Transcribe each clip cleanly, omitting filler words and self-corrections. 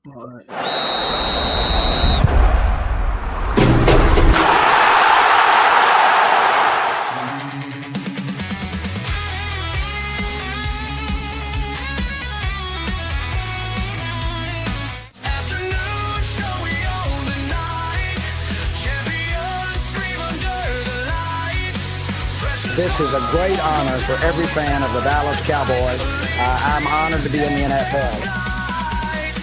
All right. Afternoon show, we own the night. Champions scream under the light. Precious This is a great honor for every fan of the Dallas Cowboys. I'm honored to be in the NFL. light.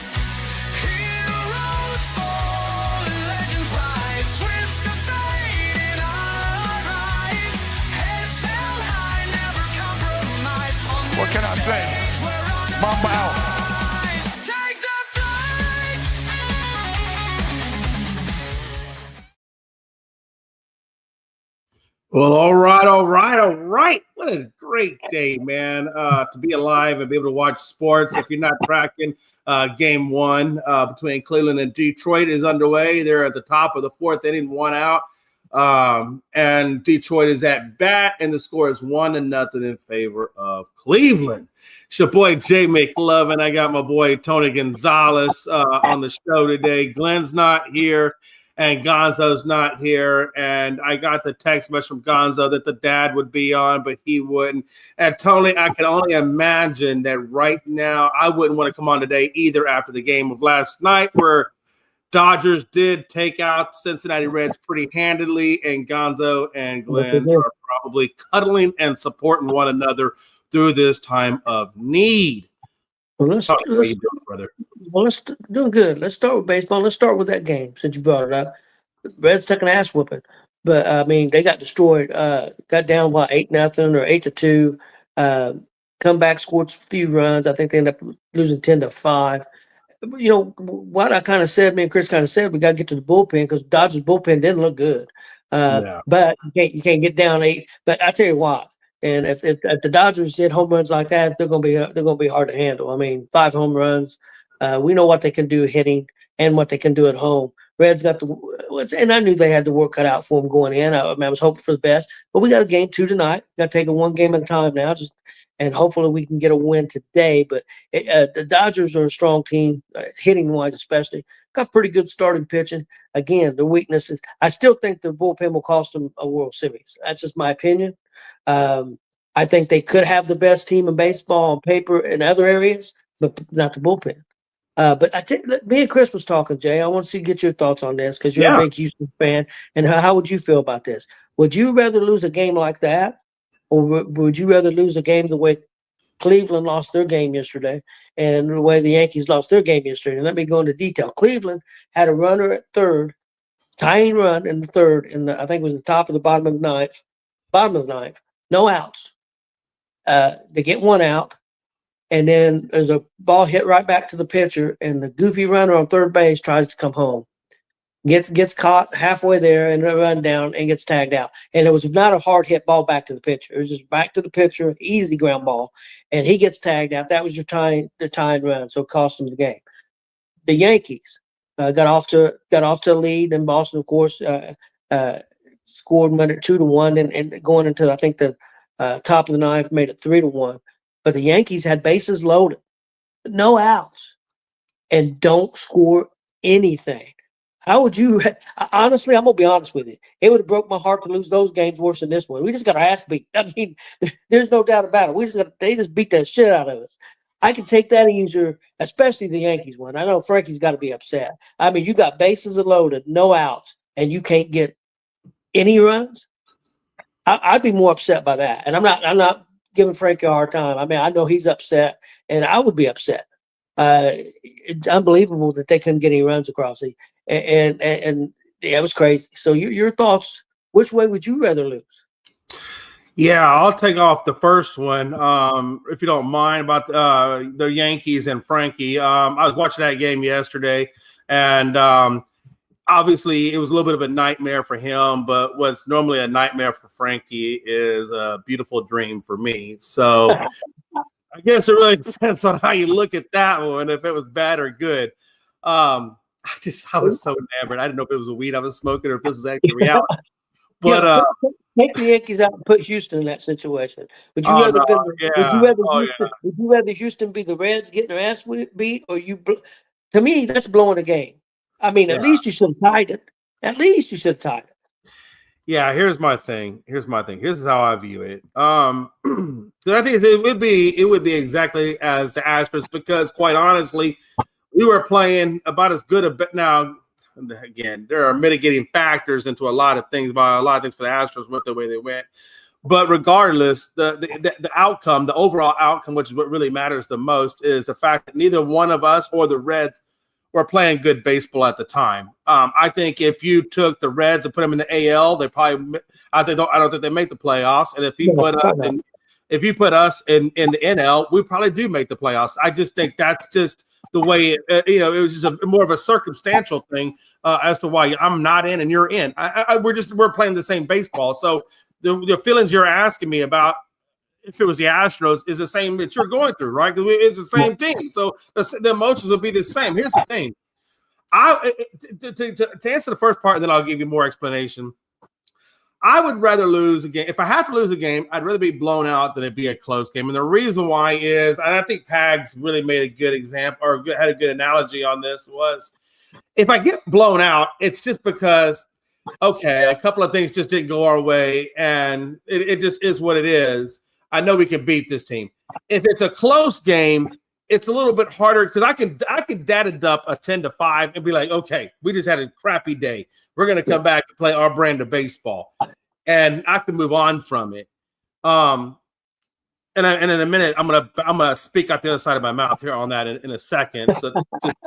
Heroes fall and legends rise. Twist of fate in our eyes. Heads held high, never compromise. On What can I this say? stage, we're on Mamba the out. rise. Take that flight. Well, all right. What a great day, man, to be alive and be able to watch sports. If you're not tracking, game one between Cleveland and Detroit is underway. They're at the top of the fourth inning, one out. And Detroit is at bat, and the score is 1-0 in favor of Cleveland. It's your boy, Jay McLovin. I got my boy, Tony Gonzalez, on the show today. Glenn's not here. And Gonzo's not here. And I got the text message from Gonzo that the dad would be on, but he wouldn't. And Tony, I can only imagine that right now I wouldn't want to come on today either after the game of last night where Dodgers did take out Cincinnati Reds pretty handedly, and Gonzo and Glenn are probably cuddling and supporting one another through this time of need. Well, let's Tony, how you doing, brother? doing good. Let's start with baseball. Let's start with that game since you brought it up. Reds took an ass whooping, but I mean they got destroyed. Got down 8-0 or 8-2. Come back, scored a few runs. I think they ended up losing 10-5. You know what I kind of said. Me and Chris kind of said we got to get to the bullpen because Dodgers bullpen didn't look good. But you can't get down 8. But I tell you why. And if the Dodgers hit home runs like that, they're gonna be hard to handle. I mean, 5 home runs. We know what they can do hitting and what they can do at home. Reds got and I knew they had the work cut out for them going in. I was hoping for the best, but we got a game 2 tonight. Got to take it one game at a time now, and hopefully we can get a win today. But the Dodgers are a strong team, hitting wise especially. Got pretty good starting pitching. Again, the weaknesses. I still think the bullpen will cost them a World Series. That's just my opinion. I think they could have the best team in baseball on paper in other areas, but not the bullpen. But me and Chris was talking, Jay. I want to get your thoughts on this because you're a big Houston fan. And how would you feel about this? Would you rather lose a game like that, or would you rather lose a game the way Cleveland lost their game yesterday and the way the Yankees lost their game yesterday? And let me go into detail. Cleveland had a runner at third, tying run in the third, I think it was the top of the bottom of the ninth, no outs. They get one out. And then there's a ball hit right back to the pitcher, and the goofy runner on third base tries to come home. Gets caught halfway there and run down and gets tagged out. And it was not a hard hit ball back to the pitcher. It was just back to the pitcher, easy ground ball, and he gets tagged out. That was the tying run, so it cost him the game. The Yankees got off to a lead, and Boston, of course, scored 2-1, and going into I think the top of the ninth made it 3-1. But the Yankees had bases loaded, no outs, and don't score anything. How would you – honestly, I'm going to be honest with you. It would have broke my heart to lose those games worse than this one. We just got our ass beat. I mean, there's no doubt about it. They just beat that shit out of us. I can take that easier, especially the Yankees one. I know Frankie's got to be upset. I mean, you got bases loaded, no outs, and you can't get any runs? I'd be more upset by that. And I'm not – giving Frankie a hard time. I mean, I know he's upset, and I would be upset. It's unbelievable that they couldn't get any runs across. And yeah, it was crazy. So your thoughts, which way would you rather lose? Yeah, I'll take off the first one, if you don't mind, about the Yankees and Frankie. I was watching that game yesterday, and obviously, it was a little bit of a nightmare for him, but what's normally a nightmare for Frankie is a beautiful dream for me. So I guess it really depends on how you look at that one, if it was bad or good. I was so enamored. I didn't know if it was a weed I was smoking or if this was actually reality. But take the Yankees out and put Houston in that situation. Would you rather Houston be the Reds getting their ass beat, or To me, that's blowing a game. I mean, at Yeah. least you should have tied it. At least you should have tied it. Yeah, here's my thing. Here's how I view it. 'Cause I think it would be exactly as the Astros, because quite honestly, we were playing about as good a bit. Now, again, there are mitigating factors into a lot of things. By a lot of things for the Astros went the way they went. But regardless, the outcome, the overall outcome, which is what really matters the most, is the fact that neither one of us or the Reds were playing good baseball at the time. I think if you took the Reds and put them in the AL, they probably. I don't think they make the playoffs. And if you No, put us no. in the NL, we probably do make the playoffs. I just think that's just the way it was just more of a circumstantial thing as to why I'm not in and you're in. We're playing the same baseball, so. The feelings you're asking me about, if it was the Astros, is the same that you're going through, right? Because it's the same team, so the emotions will be the same. Here's the thing: to answer the first part, and then I'll give you more explanation. I would rather lose a game. If I have to lose a game, I'd rather be blown out than it be a close game. And the reason why is, and I think Pags really made a good example or had a good analogy on this, was if I get blown out, it's just because. Okay, a couple of things just didn't go our way, and it just is what it is. I know we can beat this team. If it's a close game, it's a little bit harder because I can data dump a 10-5 and be like, okay, we just had a crappy day. We're gonna come back and play our brand of baseball, and I can move on from it. And in a minute, I'm gonna speak out the other side of my mouth here on that in a second. So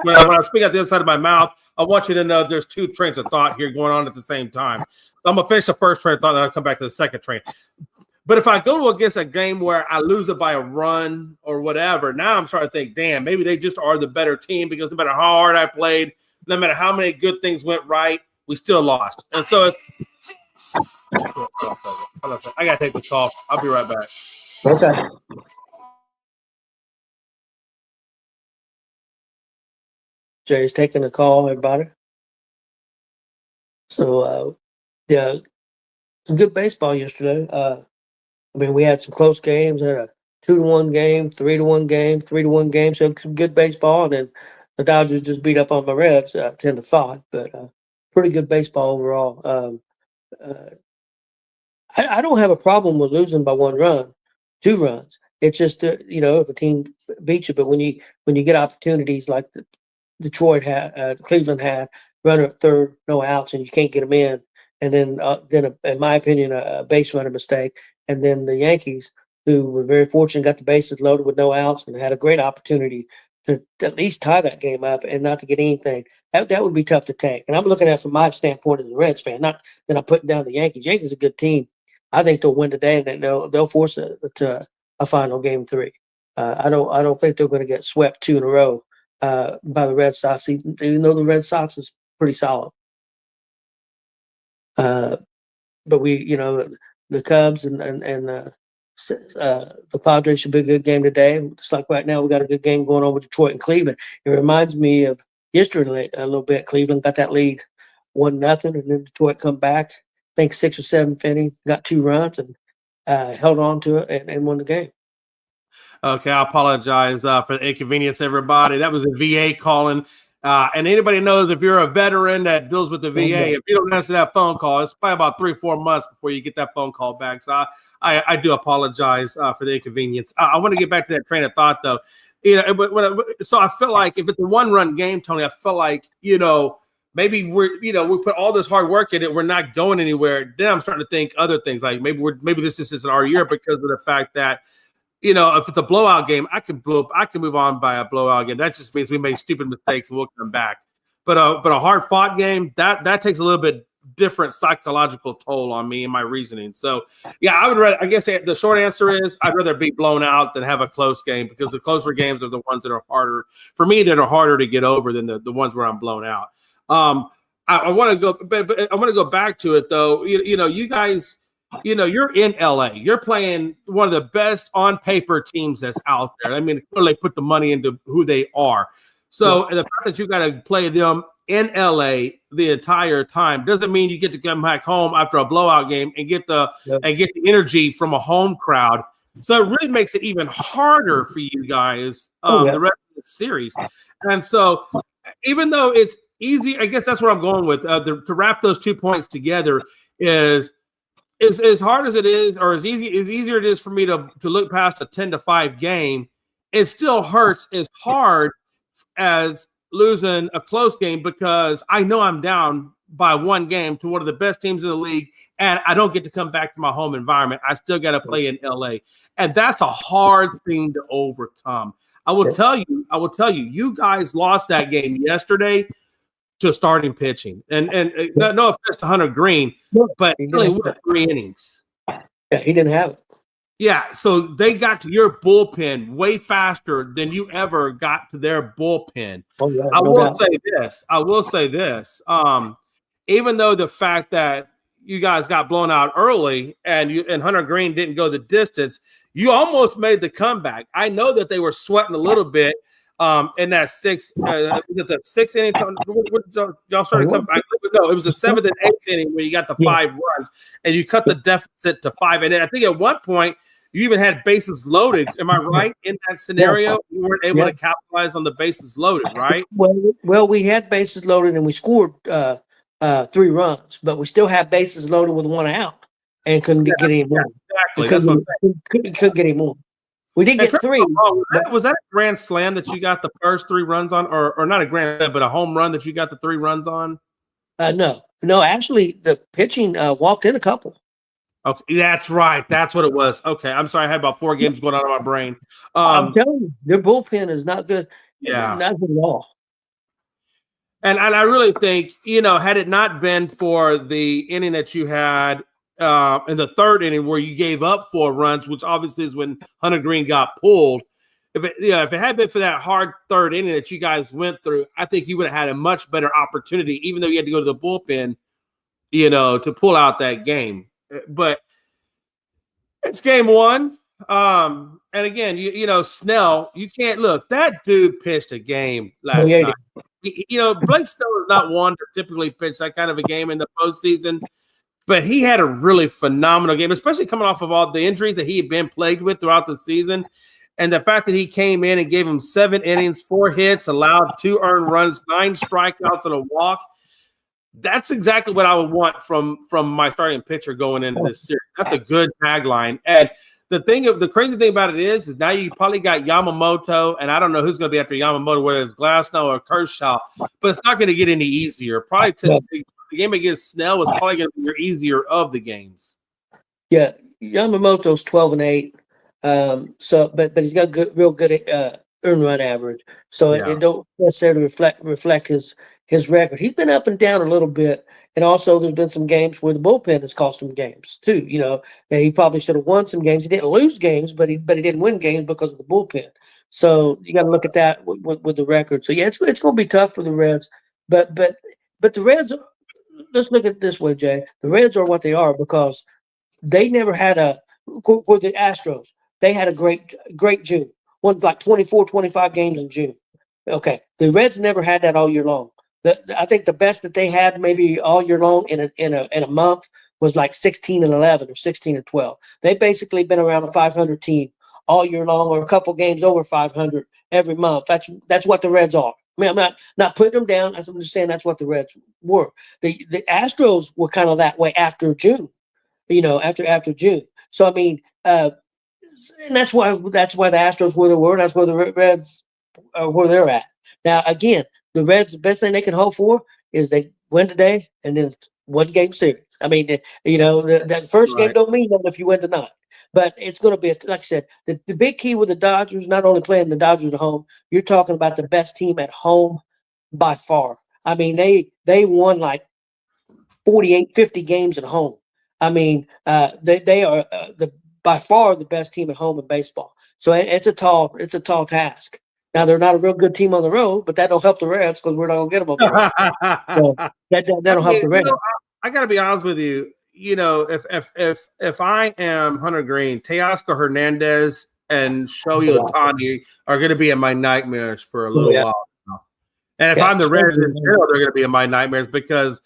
when I speak out the other side of my mouth, I want you to know there's two trains of thought here going on at the same time. So I'm gonna finish the first train of thought, and then I'll come back to the second train. But if I go against a game where I lose it by a run or whatever, now I'm starting to think, damn, maybe they just are the better team, because no matter how hard I played, no matter how many good things went right, we still lost. And so hold on a second. I gotta take the call. I'll be right back. Okay. Jay's taking the call, everybody. So, yeah, some good baseball yesterday. I mean, we had some close games. Had a 2-1 game, 3-1 game, 3-1 game. So some good baseball. And then the Dodgers just beat up on my Reds 10-5. But pretty good baseball overall. I don't have a problem with losing by 1 run, 2 runs. It's just if the team beats you. But when you get opportunities like Detroit had, Cleveland had, runner at third, no outs, and you can't get them in, and then in my opinion, a base runner mistake, and then the Yankees, who were very fortunate, got the bases loaded with no outs and had a great opportunity to at least tie that game up and not to get anything. That would be tough to take. And I'm looking at it from my standpoint as a Reds fan, not that I'm putting down the Yankees. Yankees are a good team. I think they'll win today, and then they'll force it to a final game 3. I don't think they're going to get swept 2 in a row by the Red Sox, even though the Red Sox is pretty solid. But the Cubs and the Padres should be a good game today. Just like right now, we got a good game going on with Detroit and Cleveland. It reminds me of yesterday a little bit. Cleveland got that lead 1-0, and then Detroit come back. I think 6 or 7th inning, got 2 runs and held on to it and won the game. Okay, I apologize for the inconvenience, everybody. That was a VA calling. And anybody knows, if you're a veteran that deals with the VA, if you don't answer that phone call, it's probably about 3-4 months before you get that phone call back. So I do apologize for the inconvenience. I want to get back to that train of thought, though. So I feel like if it's a 1-run game, Tony, I feel like, maybe we put all this hard work in it, we're not going anywhere. Then I'm starting to think other things, like maybe this just isn't our year, because of the fact that, if it's a blowout game, I can move on by a blowout game. That just means we make stupid mistakes and we'll come back. But a hard fought game, that takes a little bit different psychological toll on me and my reasoning. So yeah, I would rather, I guess the short answer is I'd rather be blown out than have a close game, because the closer games are the ones that are harder for me, that are harder to get over than the ones where I'm blown out. I want to go, but I want to go back to it though. You guys, you're in LA. You're playing one of the best on paper teams that's out there. I mean, they put the money into who they are. So the fact that you got to play them in LA the entire time doesn't mean you get to come back home after a blowout game and get the energy from a home crowd. So it really makes it even harder for you guys the rest of the series. And so even though it's easy, I guess that's where I'm going with to wrap those 2 points together is as hard as it is, or as easier it is for me to look past a 10-5 game. It still hurts as hard as losing a close game because I know I'm down by one game to one of the best teams in the league, and I don't get to come back to my home environment. I still got to play in LA, and that's a hard thing to overcome. I will tell you, you guys lost that game yesterday to starting pitching, and no offense to Hunter Green, but he only went 3 innings. Yeah, he didn't have it. Yeah, so they got to your bullpen way faster than you ever got to their bullpen. Oh, yeah, I will say this. Even though the fact that you guys got blown out early and Hunter Green didn't go the distance, you almost made the comeback. I know that they were sweating a little bit in that 6th inning. Y'all started coming back. No, it was the 7th and 8th inning when you got the 5 runs and you cut the deficit to 5. And then I think at one point you even had bases loaded. Am I right in that scenario? You weren't able to capitalize on the bases loaded, right? Well, we had bases loaded and we scored 3 runs, but we still had bases loaded with 1 out and couldn't get any more. Exactly. Couldn't get any more. We did get 3. Was that a grand slam that you got the first 3 runs on, or not a grand slam, but a home run that you got the 3 runs on? No. Actually, the pitching walked in a couple. Okay, that's right. That's what it was. Okay, I'm sorry. I had about 4 games going on in my brain. I'm telling you, their bullpen is not good. Yeah, not good at all. And I really think, had it not been for the inning that you had in the 3rd inning where you gave up 4 runs, which obviously is when Hunter Green got pulled. If it had been for that hard 3rd inning that you guys went through, I think you would have had a much better opportunity, even though you had to go to the bullpen, to pull out that game. But it's game 1. And again, Snell, you can't look. That dude pitched a game last night. Blake Snell is not one to typically pitch that kind of a game in the postseason, but he had a really phenomenal game, especially coming off of all the injuries that he had been plagued with throughout the season. And the fact that he came in and gave him 7 innings, 4 hits, allowed 2 earned runs, 9 strikeouts, and a walk. That's exactly what I would want from my starting pitcher going into this series. That's a good tagline. And the crazy thing about it is now you probably got Yamamoto, and I don't know who's going to be after Yamamoto, whether it's Glasnow or Kershaw, but it's not going to get any easier. Probably the game against Snell was probably going to be your easier of the games. Yeah, Yamamoto's 12-8. But he's got real good earned run average. So it don't necessarily reflect his record. He's been up and down a little bit. And also there's been some games where the bullpen has cost him games too. And he probably should have won some games. He didn't lose games, but he didn't win games because of the bullpen. So you got to look at that with the record. So yeah, it's going to be tough for the Reds. But the Reds, let's look at it this way, Jay. The Reds are what they are because they never had for the Astros, they had a great June. Won like 24, 25 games in June. Okay. The Reds never had that all year long. I think the best that they had maybe all year long in a month was like 16-11 or 16-12. They've basically been around a 500 team all year long, or a couple games over 500 every month. That's what the Reds are. I mean, I'm not putting them down. I'm just saying that's what the Reds were. The Astros were kind of that way after June. After June. So I mean, and that's why the Astros where they were. That's where the Reds are where they're at now. Again. The Reds, the best thing they can hope for is they win today and then 1-game series. I mean, that first game don't mean nothing if you win tonight. But it's going to be, like I said, the big key with the Dodgers, not only playing the Dodgers at home, you're talking about the best team at home by far. I mean, they won like 48, 50 games at home. I mean, they are by far the best team at home in baseball. So it's a tall task. Now, they're not a real good team on the road, but that don't help the Reds because we're not going to get them on the road. So that'll help the Reds. I got to be honest with you. If I am Hunter Green, Teoscar Hernandez and Shohei Ohtani are going to be in my nightmares for a little while now. And if I'm the Reds in general, they're going to be in my nightmares because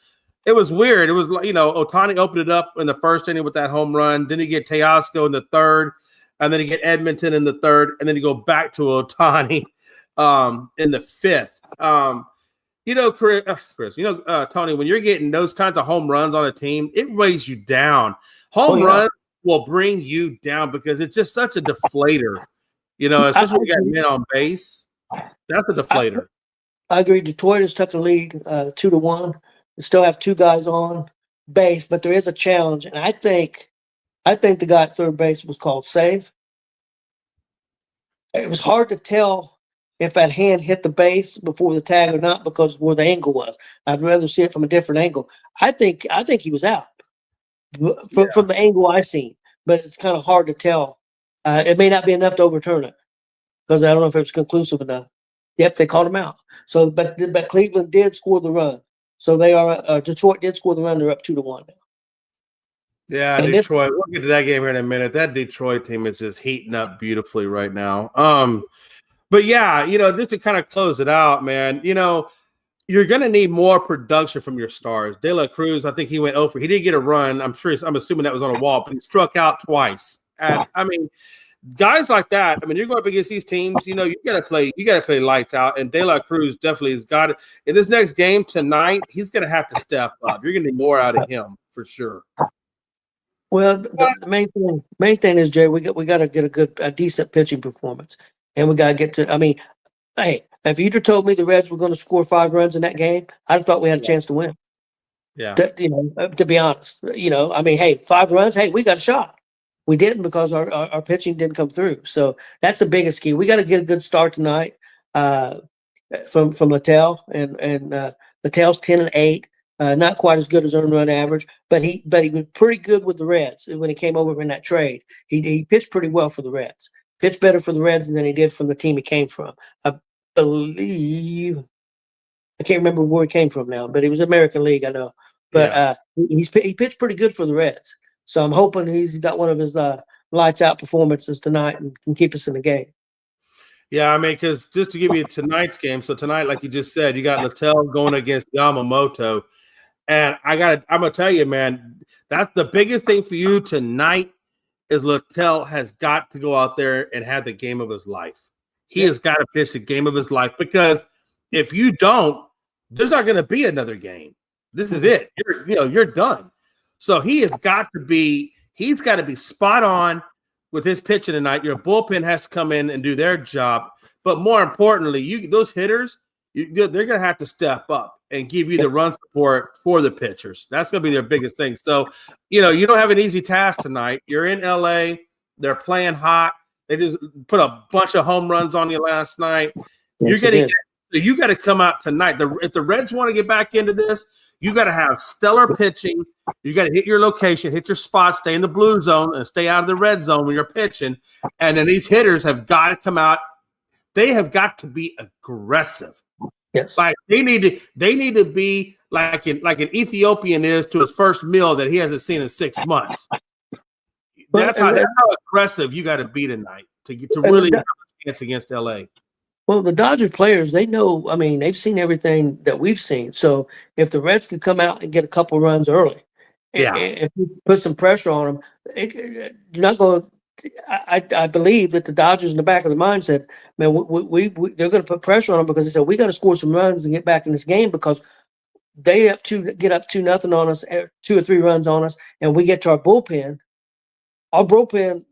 it was weird. It was Ohtani opened it up in the 1st inning with that home run. Then you get Teoscar in the 3rd, and then you get Edmonton in the 3rd, and then you go back to Ohtani. In the 5th. Chris, Tony, when you're getting those kinds of home runs on a team, it weighs you down. Home runs will bring you down because it's just such a deflator. Especially when you got men on base. That's a deflator. I agree. Detroit has took the lead 2-1. They still have two guys on base, but there is a challenge. And I think the guy at third base was called save. It was hard to tell if that hand hit the base before the tag or not because where the angle was. I'd rather see it from a different angle. I think he was out from the angle I seen, but it's kind of hard to tell. It may not be enough to overturn it because I don't know if it was conclusive enough. Yep, they called him out. So, but Cleveland did score the run. So they are Detroit did score the run. They're up 2-1 now. Yeah, and Detroit. We'll get to that game here in a minute. That Detroit team is just heating up beautifully right now. But yeah, just to kind of close it out, man. You're going to need more production from your stars. De La Cruz, I think he went over. He did get a run. I'm assuming that was on a wall, but he struck out twice. And I mean, guys like that. I mean, you're going up against these teams. You got to play. You got to play lights out. And De La Cruz definitely has got it. In this next game tonight, he's going to have to step up. You're going to need more out of him for sure. Well, the main thing is, Jay, we got to get a decent pitching performance, and we got to get to. I mean, hey, if you'd have told me the Reds were going to score 5 runs in that game, I'd thought we had a chance to win. Yeah. To be honest, I mean, hey, 5 runs, hey, we got a shot. We didn't because our pitching didn't come through. So that's the biggest key. We got to get a good start tonight from Littell, and Littell's 10-8. Not quite as good as earned run average, but he was pretty good with the Reds when he came over in that trade. He pitched pretty well for the Reds. Pitched better for the Reds than he did from the team he came from. I believe I can't remember where he came from now, but he was American League, I know. But he pitched pretty good for the Reds. So I'm hoping he's got one of his lights out performances tonight and can keep us in the game. Yeah, I mean, because just to give you tonight's game, so tonight, like you just said, you got Littell going against Yamamoto. And I'm gonna tell you, man, that's the biggest thing for you tonight is Littell has got to go out there and have the game of his life. He has got to pitch the game of his life because if you don't, there's not going to be another game. This is it. You're done. So he's got to be spot on with his pitching tonight. Your bullpen has to come in and do their job. But more importantly, those hitters, they're going to have to step up and give you the run support for the pitchers. That's going to be their biggest thing. So, you don't have an easy task tonight. You're in LA. They're playing hot. They just put a bunch of home runs on you last night. Yes, You got to come out tonight. If the Reds want to get back into this, you got to have stellar pitching. You got to hit your location, hit your spot, stay in the blue zone, and stay out of the red zone when you're pitching. And then these hitters have got to come out. They have got to be aggressive. Yes. Like they need to be like an Ethiopian is to his first meal that he hasn't seen in 6 months. That's how aggressive you got to be tonight to really have a chance against LA. Well, the Dodgers players, they know, I mean, they've seen everything that we've seen. So if the Reds can come out and get a couple runs early, and put some pressure on them, you're not going to. I believe that the Dodgers in the back of the mind said, man, they're going to put pressure on them because they said, we got to score some runs and get back in this game because they get up 2-0 on us, 2 or 3 runs on us, and we get to our bullpen. Our bullpen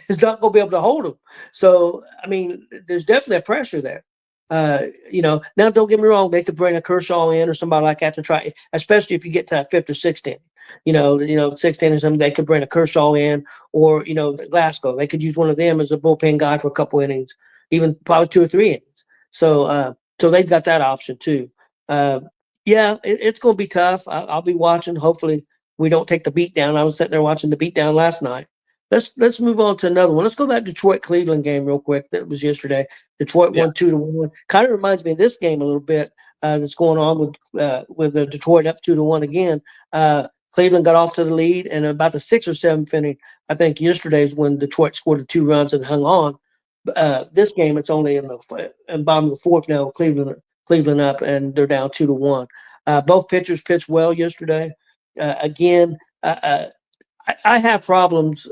is not going to be able to hold them. So, I mean, there's definitely a pressure there. Now don't get me wrong, they could bring a Kershaw in or somebody like that to try, especially if you get to that 5th or 6th inning. 6th inning or something, they could bring a Kershaw in or, Glasgow. They could use one of them as a bullpen guy for a couple innings, even probably 2 or 3 innings. So they've got that option too. It's going to be tough. I'll be watching. Hopefully we don't take the beat down. I was sitting there watching the beat down last night. Let's move on to another one. Let's go to that Detroit-Cleveland game real quick. That was yesterday. Detroit won 2-1. Kind of reminds me of this game a little bit that's going on with the Detroit up 2-1 again. Cleveland got off to the lead, and about the 6th or 7th inning, I think yesterday is when Detroit scored the 2 runs and hung on. This game, it's only in the bottom of the 4th now. Cleveland up, and they're down 2-1. Both pitchers pitched well yesterday. Again, I have problems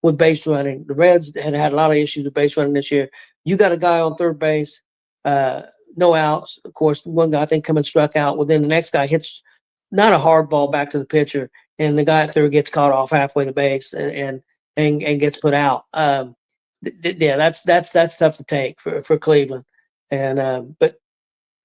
with base running. The Reds had a lot of issues with base running this year. You got a guy on third base no outs. Of course, one guy I think coming struck out. Well, then the next guy hits not a hard ball back to the pitcher, and the guy at third gets caught off halfway the base and gets put out. Yeah, that's tough to take for Cleveland, and but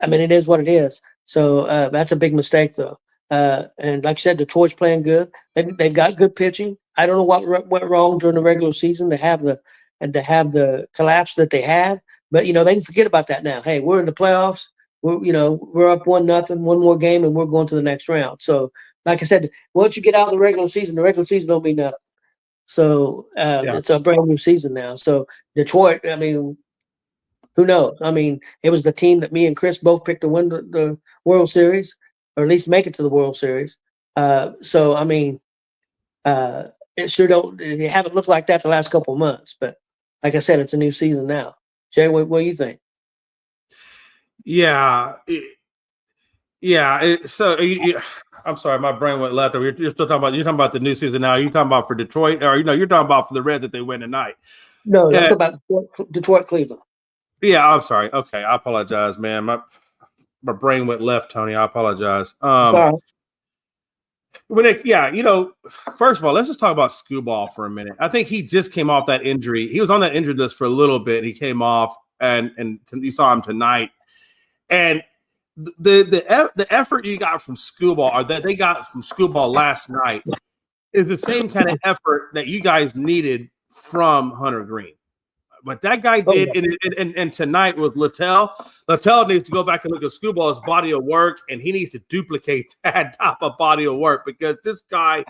I mean it is what it is. So that's a big mistake though. And like I said, Detroit's playing good. They've got good pitching. I don't know what went wrong during the regular season to have the collapse that they had, but they can forget about that now. Hey, we're in the playoffs. We're up 1-0, one more game, and we're going to the next round. So, like I said, once you get out of the regular season don't mean nothing. So it's a brand new season now. So Detroit, I mean, who knows? I mean, it was the team that me and Chris both picked to win the World Series, or at least make it to the World Series. So I mean, it haven't looked like that the last couple of months. But like I said, it's a new season now. Jay, what do you think? Yeah. I'm sorry, my brain went left. You're still talking about the new season now. You're talking about for Detroit, or you're talking about for the Reds that they win tonight. No, that's about Detroit, Cleveland. Yeah, I'm sorry. Okay, I apologize, man. My brain went left, Tony. I apologize. First of all, let's just talk about Skubal for a minute. I think he just came off that injury. He was on that injured list for a little bit. He came off, and you saw him tonight. And the effort you got from Skubal, or that they got from Skubal last night, is the same kind of effort that you guys needed from Hunter Green. But that guy did, and tonight with Littell needs to go back and look at Skubal's body of work, and he needs to duplicate that type of body of work, because this guy,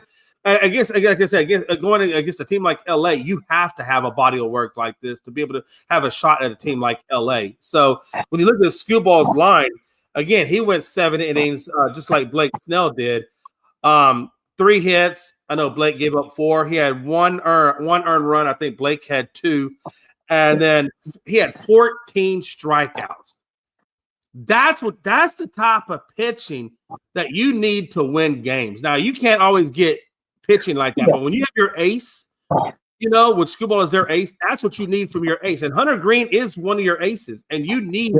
I guess, like I said, going against a team like LA, you have to have a body of work like this to be able to have a shot at a team like LA. So when you look at Skubal's line, again, he went 7 innings, just like Blake Snell did. 3 hits. I know Blake gave up 4. He had one earned run. I think Blake had 2. And then he had 14 strikeouts. That's the type of pitching that you need to win games. Now, you can't always get pitching like that, but when you have your ace, with Skubal as their ace, that's what you need from your ace. And Hunter Green is one of your aces, and you need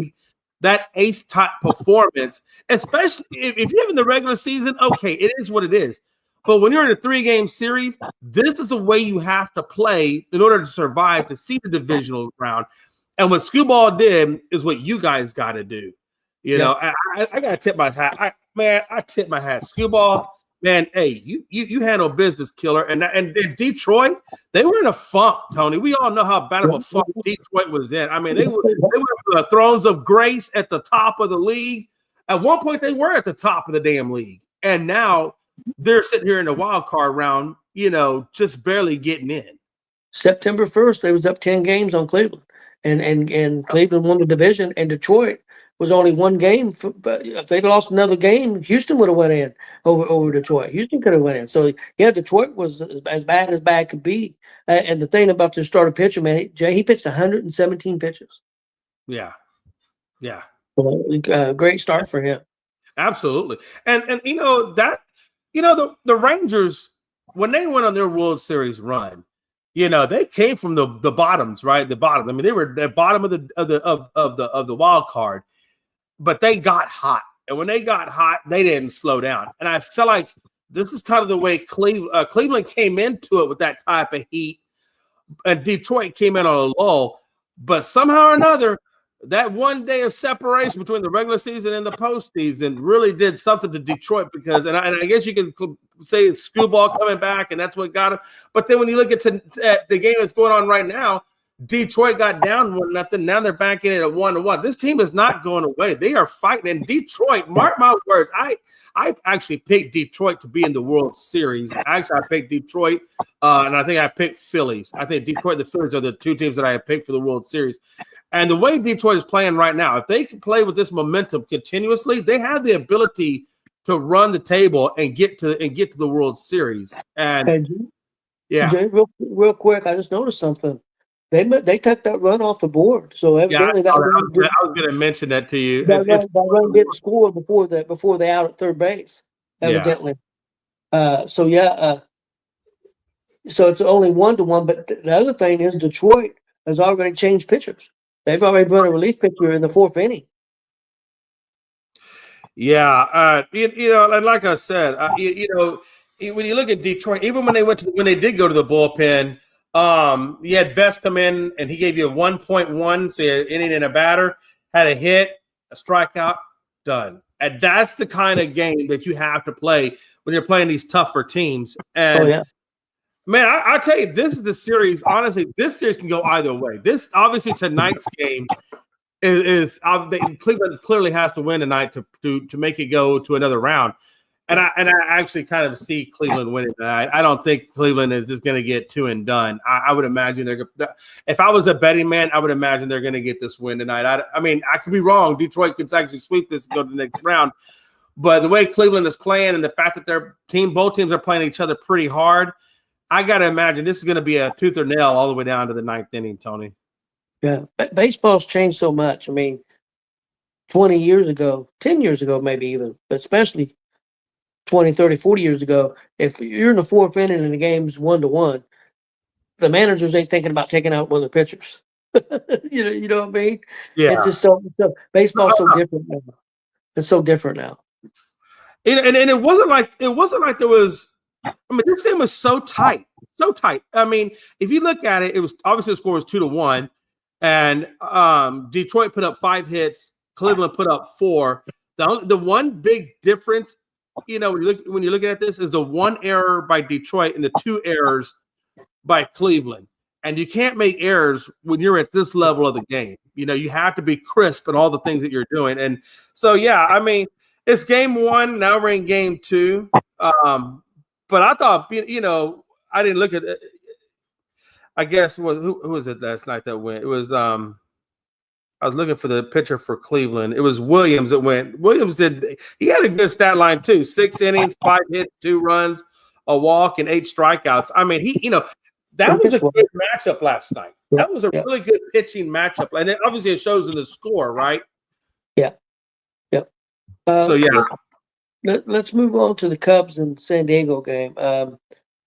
that ace type performance, especially if you're in the regular season. Okay, it is what it is. But when you're in a 3-game series, this is the way you have to play in order to survive, to see the divisional round. And what Skubal did is what you guys got to do. I got to tip my hat. I tip my hat. Skubal, man, hey, you handle business, killer. And Detroit, they were in a funk, Tony. We all know how bad of a funk Detroit was in. I mean, they were the thrones of grace at the top of the league. At one point, they were at the top of the damn league. And now they're sitting here in the wild card round, just barely getting in. September 1st, they was up 10 games on Cleveland, and Cleveland won the division, and Detroit was only 1 game. But if they'd lost another game, Houston would have went in over Detroit. Houston could have went in. So yeah, Detroit was as bad could be. And the thing about the starter pitcher, man, Jay, he pitched 117 pitches. Yeah. Great start for him. Absolutely. And the Rangers, when they went on their World Series run, they came from the bottoms, right? The bottom. I mean, they were the bottom of the wild card, but they got hot. And when they got hot, they didn't slow down. And I felt like this is kind of the way Cleveland came into it with that type of heat, and Detroit came in on a lull. But somehow or another, that 1 day of separation between the regular season and the postseason really did something to Detroit, because, and I guess you can say it's Skubal coming back, and that's what got him. But then when you look at the game that's going on right now, Detroit got down 1-0. Now they're back in it at 1-1. This team is not going away. They are fighting. And Detroit, mark my words, I actually picked Detroit to be in the World Series. I picked Detroit, and I think I picked Phillies. I think Detroit and the Phillies are the 2 teams that I have picked for the World Series. And the way Detroit is playing right now, if they can play with this momentum continuously, they have the ability to run the table and get to the World Series. And yeah, Jay, real quick, I just noticed something. They took that run off the board, so evidently I was going to mention that to you. That run didn't score before they out at third base, evidently. Yeah. So it's only 1-1. But the other thing is Detroit has already changed pitchers. They've already put a relief pitcher in the 4th inning. Yeah, you know, and like I said, when you look at Detroit, even when they did go to the bullpen, you had Vest come in and he gave you a 1.1, so an inning and a batter, had a hit, a strikeout, done. And that's the kind of game that you have to play when you're playing these tougher teams. Oh And yeah. man, I tell you, this is the series. Honestly, this series can go either way. This obviously tonight's game Cleveland clearly has to win tonight to make it go to another round. And I actually kind of see Cleveland winning tonight. I don't think Cleveland is just going to get two and done. I would imagine if I was a betting man, I would imagine they're going to get this win tonight. I mean, I could be wrong. Detroit could actually sweep this and go to the next round. But the way Cleveland is playing and the fact that both teams are playing each other pretty hard, I got to imagine this is going to be a tooth or nail all the way down to the ninth inning, Tony. Yeah. Baseball's changed so much. I mean, 20 years ago, 10 years ago, maybe even, but especially 20, 30, 40 years ago, if you're in the fourth inning and the game's 1-1, the managers ain't thinking about taking out one of the pitchers. you know what I mean? Yeah. It's just baseball's so different now. It's so different now. And it wasn't like there was. I mean, this game was so tight, so tight. I mean, if you look at it, it was obviously the score was 2-1, and Detroit put up 5 hits. Cleveland put up 4. The one big difference, you know, when you're looking at this, is the 1 error by Detroit and the 2 errors by Cleveland. And you can't make errors when you're at this level of the game. You know, you have to be crisp in all the things that you're doing. And so, yeah, I mean, it's game 1. Now we're in game 2. But I thought, you know, I didn't look at it. I guess who was it last night that went? It was I was looking for the pitcher for Cleveland. It was Williams that went. He had a good stat line too. 6 innings, 5 hits, 2 runs, a walk, and 8 strikeouts. I mean, that was a good matchup last night. That was a really good pitching matchup. And obviously it shows in the score, right? Yeah. Yep. So yeah. Let's move on to the Cubs and San Diego game.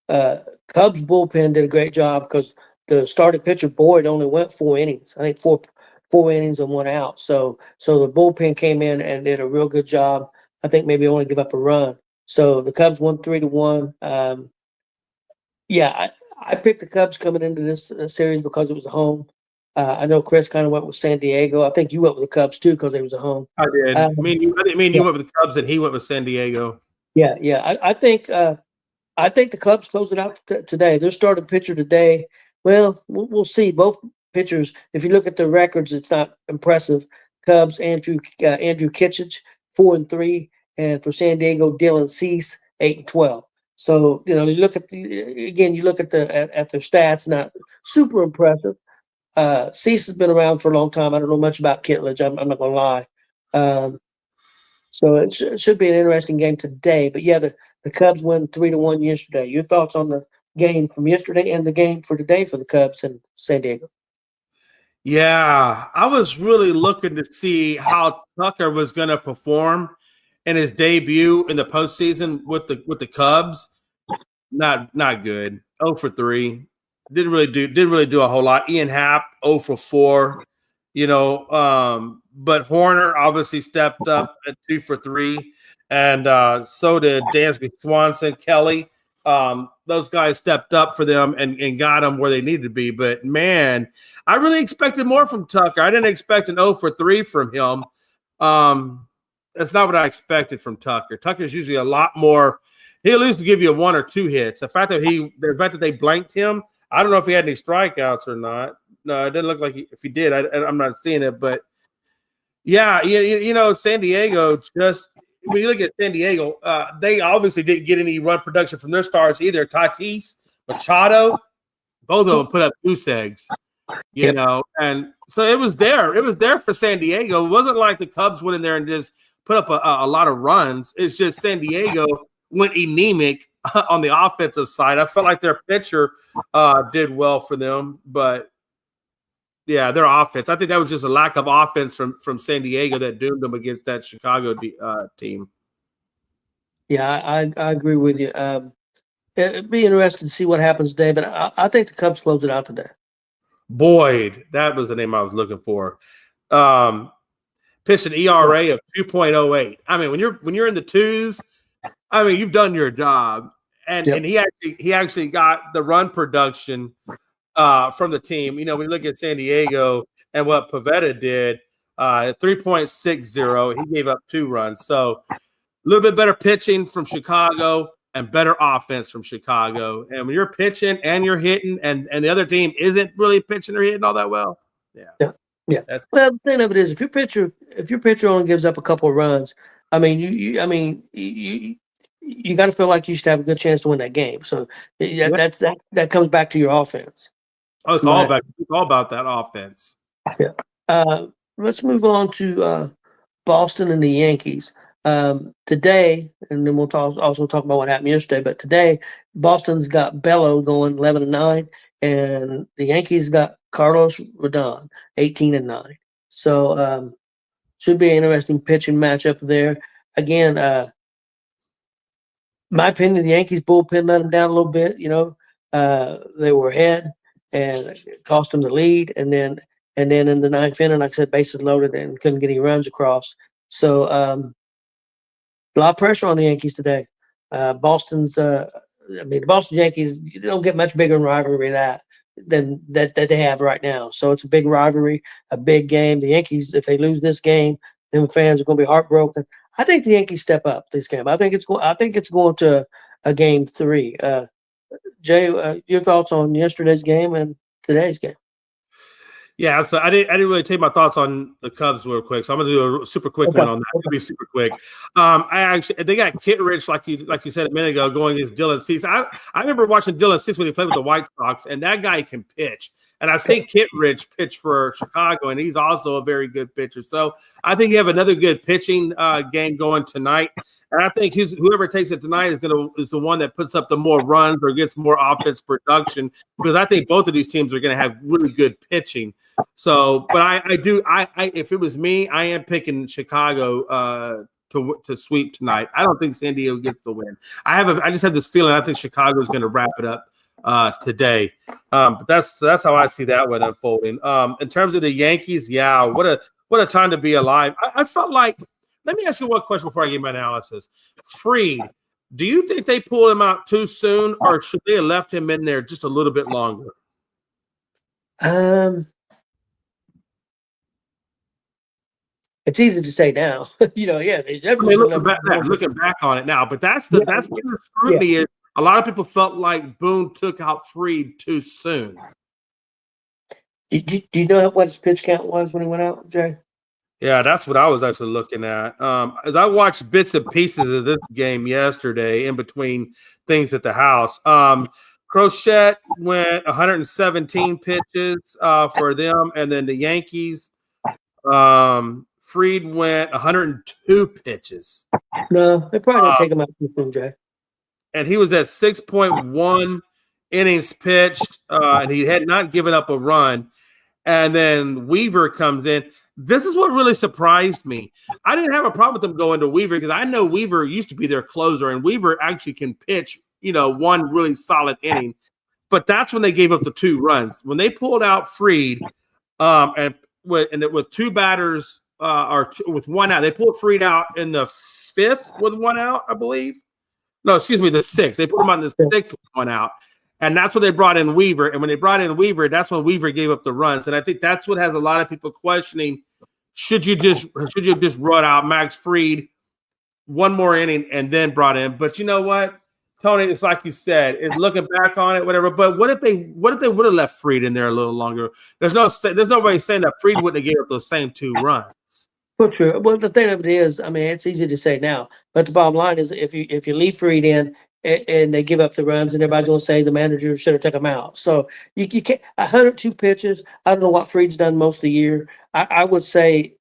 Cubs bullpen did a great job because the starting pitcher Boyd only went 4 innings. I think four innings and 1 out. So the bullpen came in and did a real good job. I think maybe only give up a run. So the Cubs won 3-1. I picked the Cubs coming into this series because it was a home. I know Chris kind of went with San Diego. I think you went with the Cubs too because it was a home. I did. I mean, you went with the Cubs and he went with San Diego. Yeah. I think the Cubs close it out today. Their starting pitcher today. Well, we'll see. Both pitchers. If you look at their records, it's not impressive. Cubs, Andrew Kittredge, 4-3, and for San Diego, Dylan Cease, 8-12. So you know, you look at their stats, not super impressive. Cease has been around for a long time. I don't know much about Kittredge. I'm not gonna lie. So it should be an interesting game today. But yeah, the Cubs won 3-1 yesterday. Your thoughts on the game from yesterday and the game for today for the Cubs and San Diego? Yeah, I was really looking to see how Tucker was going to perform in his debut in the postseason with the Cubs. Not good. 0-for-3. Didn't really do a whole lot. Ian Happ 0-for-4. You know, but Horner obviously stepped up at 2-for-3, and so did Dansby Swanson, Kelly. Those guys stepped up for them and got them where they needed to be. But man, I really expected more from Tucker. I didn't expect an 0-for-3 from him. That's not what I expected from Tucker. Tucker's usually a lot more. He'll at least give you 1 or 2 hits. The fact that they blanked him, I don't know if he had any strikeouts or not. No, it didn't look like if he did. I'm not seeing it, but yeah, you know, San Diego just. When you look at San Diego, they obviously didn't get any run production from their stars either. Tatis, Machado, both of them put up goose eggs, you know. And so it was there. It was there for San Diego. It wasn't like the Cubs went in there and just put up a lot of runs. It's just San Diego went anemic on the offensive side. I felt like their pitcher did well for them, but yeah, their offense. I think that was just a lack of offense from San Diego that doomed them against that Chicago team. Yeah, I agree with you. It'd be interesting to see what happens today, but I think the Cubs close it out today. Boyd, that was the name I was looking for. pitched an ERA of 2.08. I mean, when you're in the twos, I mean, you've done your job. And Yep. and he actually got the run production from the team. You know, we look at San Diego and what Pivetta did, 3.60. He gave up 2 runs. So a little bit better pitching from Chicago and better offense from Chicago. And when you're pitching and you're hitting and the other team isn't really pitching or hitting all that well, Yeah. That's Well, the thing of it is, if your pitcher only gives up a couple of runs, I mean, you got to feel like you should have a good chance to win that game. So that comes back to your offense. it's all about that offense. Let's move on to Boston and the Yankees. Today, and then we'll also talk about what happened yesterday. But today, Boston's got Bello going 11-9, and the Yankees got Carlos Rodon 18-9. So should be an interesting pitching matchup there. Again, my opinion, the Yankees bullpen let them down a little bit. You know, they were ahead and it cost them the lead, and then in the ninth inning, like I said, bases loaded and couldn't get any runs across. So a lot of pressure on the Yankees today. The Boston Yankees, you don't get much bigger rivalry than that they have right now. So it's a big rivalry, a big game. The Yankees, if they lose this game, then fans are going to be heartbroken. I think the Yankees step up this game. I think it's going to a game 3. Jay, your thoughts on yesterday's game and today's game? Yeah, so I didn't really take my thoughts on the Cubs real quick, so I'm gonna do a super quick one on that. It'll be super quick. They got Kittredge, like you said a minute ago, going against Dylan Cease. I remember watching Dylan Cease when he played with the White Sox, and that guy can pitch. And I've seen Kittredge pitch for Chicago, and he's also a very good pitcher. So I think you have another good pitching game going tonight. And I think whoever takes it tonight is the one that puts up the more runs or gets more offense production, because I think both of these teams are going to have really good pitching. So, but if it was me, I am picking Chicago to sweep tonight. I don't think San Diego gets the win. I just have this feeling I think Chicago is going to wrap it up today. But that's how I see that one unfolding. In terms of the Yankees, yeah, what a time to be alive. I felt like, let me ask you one question before I give my analysis. Fried, do you think they pulled him out too soon, or should they have left him in there just a little bit longer? It's easy to say now. They definitely looking back on it now, but that's where the scrutiny is. A lot of people felt like Boone took out Fried too soon. Do you know what his pitch count was when he went out, Jay? Yeah, that's what I was actually looking at. As I watched bits and pieces of this game yesterday in between things at the house, Crochet went 117 pitches for them, and then the Yankees, Fried went 102 pitches. No, they probably didn't take him out too soon, Jay. And he was at 6.1 innings pitched, and he had not given up a run. And then Weaver comes in. This is what really surprised me. I didn't have a problem with them going to Weaver because I know Weaver used to be their closer, and Weaver actually can pitch, one really solid inning. But that's when they gave up the 2 runs. When they pulled out Fried, and with 2 batters with 1 out, they pulled Fried out in the 5th with 1 out, I believe. No, excuse me, the 6th. They put him on the 6th with 1 out. And that's when they brought in Weaver. And when they brought in Weaver, that's when Weaver gave up the runs. And I think that's what has a lot of people questioning, should you just run out Max Fried 1 more inning and then brought in? But you know what, Tony, it's like you said, it's looking back on it, whatever. But what if they would have left Fried in there a little longer? There's nobody saying that Fried wouldn't have gave up those same 2 runs. Well, true. Well, the thing of it is, I mean, it's easy to say now, but the bottom line is, if you leave Fried in and they give up the runs, and everybody's going to say the manager should have took him out. So you can't. 102 pitches. I don't know what Fried's done most of the year. I would say.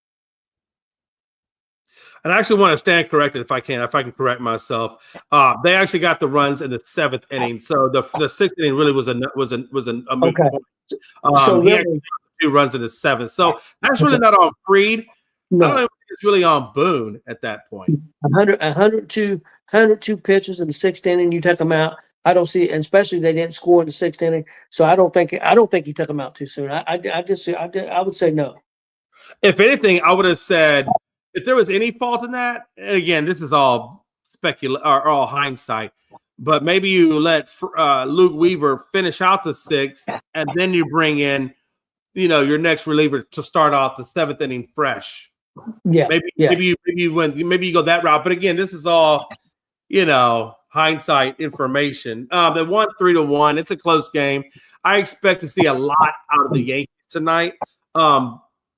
And I actually want to stand corrected if I can correct myself. They actually got the runs in the 7th inning, so the 6th inning really was a moot point. So he really, actually got 2 runs in the 7th, so that's really not on Fried. no. I don't think it's really on Boone at that point. 102 pitches in the 6th inning. You took them out. I don't see, and especially they didn't score in the 6th inning. So I don't think he took them out too soon. I would say no. If anything, I would have said if there was any fault in that. And again, this is all or all hindsight. But maybe you let Luke Weaver finish out the 6th, and then you bring in, your next reliever to start off the 7th inning fresh. Yeah, maybe you go that route. But again, this is all hindsight information. They won 3-1. It's a close game. I expect to see a lot out of the Yankees tonight.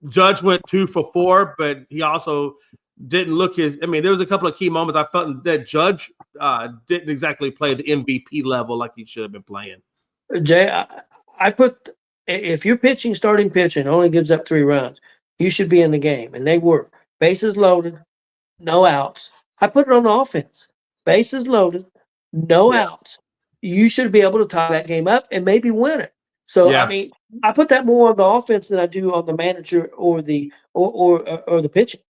Judge went 2 for 4, but he also didn't look his. I mean, there was a couple of key moments I felt that Judge didn't exactly play the MVP level like he should have been playing. Jay, I put if your starting pitching only gives up 3 runs, you should be in the game, and they were. Bases loaded, no outs. I put it on the offense. Bases loaded, no outs. You should be able to tie that game up and maybe win it. So I mean, I put that more on the offense than I do on the manager or the or the pitching.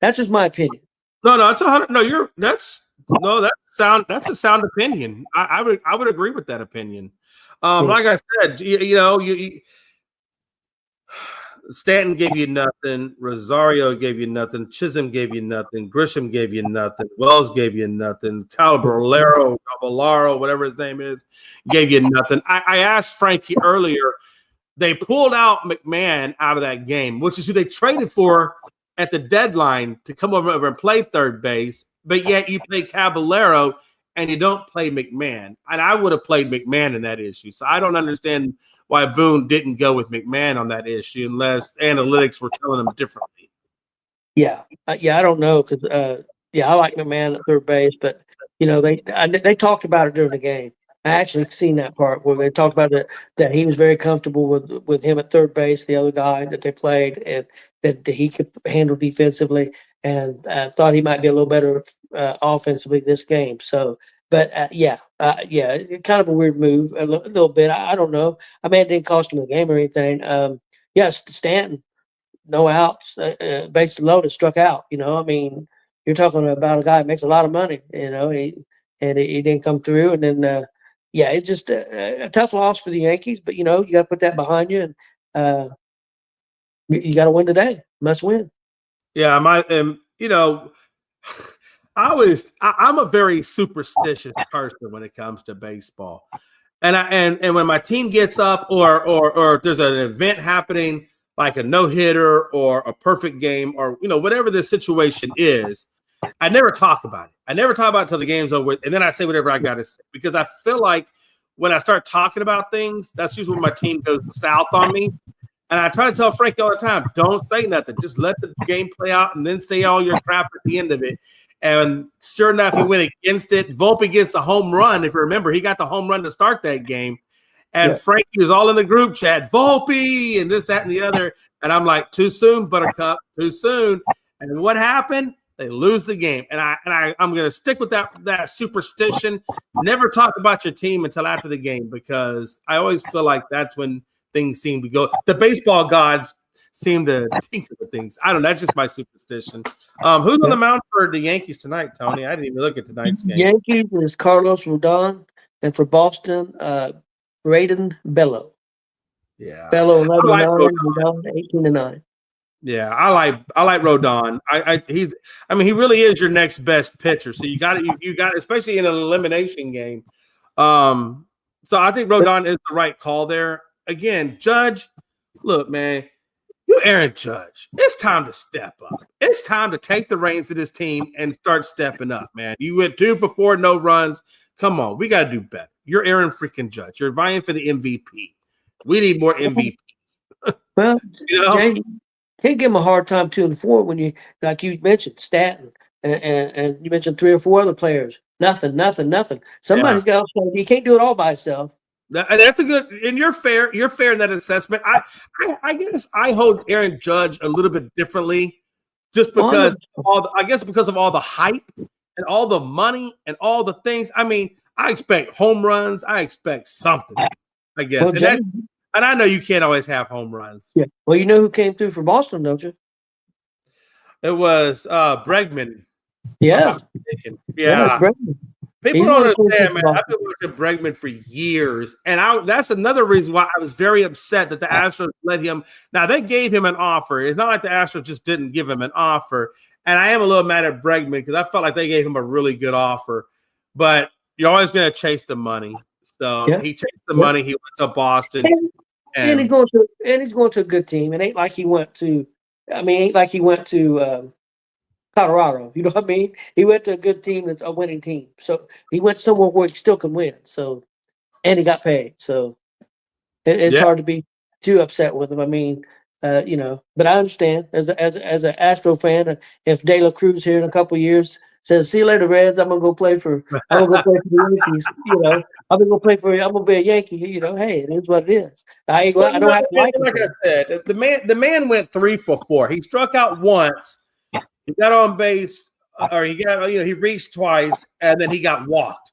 That's just my opinion. No, it's 100. No, that's a sound opinion. I would agree with that opinion. Like I said, Stanton gave you nothing. Rosario gave you nothing. Chisholm gave you nothing. Grisham gave you nothing. Wells gave you nothing. Caballero, whatever his name is, gave you nothing. I asked Frankie earlier. They pulled out McMahon out of that game, which is who they traded for at the deadline to come over and play third base. But yet you play Caballero and you don't play McMahon. And I would have played McMahon in that issue. So I don't understand why Boone didn't go with McMahon on that issue unless analytics were telling him differently. Yeah, I don't know because I like McMahon at third base, but they talked about it during the game. I actually seen that part where they talked about it, that he was very comfortable with him at third base, the other guy that they played, and that he could handle defensively, and thought he might be a little better offensively this game. So, but kind of a weird move, a little bit. I don't know. I mean, it didn't cost him the game or anything. Stanton, no outs, bases loaded, struck out. I mean, you're talking about a guy that makes a lot of money. He didn't come through, and then. It's just a tough loss for the Yankees, but you got to put that behind you, and you got to win today. Must win. Yeah, I'm a very superstitious person when it comes to baseball, and when my team gets up or there's an event happening like a no hitter or a perfect game or whatever the situation is. I never talk about it. I never talk about it until the game's over, and then I say whatever I got to say because I feel like when I start talking about things, that's usually when my team goes south on me. And I try to tell Frankie all the time, don't say nothing. Just let the game play out and then say all your crap at the end of it. And sure enough, he went against it. Volpe gets the home run. If you remember, he got the home run to start that game. And Frankie was all in the group chat, Volpe, and this, that, and the other. And I'm like, too soon, Buttercup, too soon. And what happened? They lose the game, and I'm going to stick with that superstition. Never talk about your team until after the game because I always feel like that's when things seem to go. The baseball gods seem to tinker with things. I don't know. That's just my superstition. Who's on the mound for the Yankees tonight, Tony? I didn't even look at tonight's game. Yankees is Carlos Rodon, and for Boston, Braden Bello. Yeah, Bello 11-9, Rodon 18-9. Yeah, I like Rodon. He really is your next best pitcher. So you got especially in an elimination game. So I think Rodon is the right call there. Again, Judge, look, man, you Aaron Judge. It's time to step up. It's time to take the reins of this team and start stepping up, man. You went 2 for 4, no runs. Come on, we got to do better. You're Aaron freaking Judge. You're vying for the MVP. We need more MVP. Well, Jay, can't give him a hard time 2 and 4 when you, like you mentioned, Stanton, and you mentioned 3 or 4 other players. Nothing. Somebody's got. You can't do it all by yourself. That's a good, and you're fair. You're fair in that assessment. I guess I hold Aaron Judge a little bit differently, just because because of all the hype and all the money and all the things. I mean, I expect home runs. I expect something. I guess. Well, and I know you can't always have home runs. Yeah. Well, you know who came through for Boston, don't you? It was Bregman. Yeah. Yeah. People He's don't one of the coaches understand, man. of I've been watching Bregman for years, and that's another reason why I was very upset that the Astros let him. Now they gave him an offer. It's not like the Astros just didn't give him an offer, and I am a little mad at Bregman because I felt like they gave him a really good offer, but you're always going to chase the money. So Yeah. he chased the money. He went to Boston, and he's going to a good team. It ain't like he went to. I mean, ain't like he went to Colorado. You know what I mean? He went to a good team that's a winning team. So he went somewhere where he still can win. So, and he got paid. So it's hard to be too upset with him. I mean, but I understand as an Astro fan, if De La Cruz here in a couple of years says, "See you later, Reds. I'm gonna go play for the Yankees." I'm gonna be a Yankee. Hey, it is what it is. I don't have to like like it. I said, the man went 3 for 4. He struck out once. He got on base, or he reached twice, and then he got walked.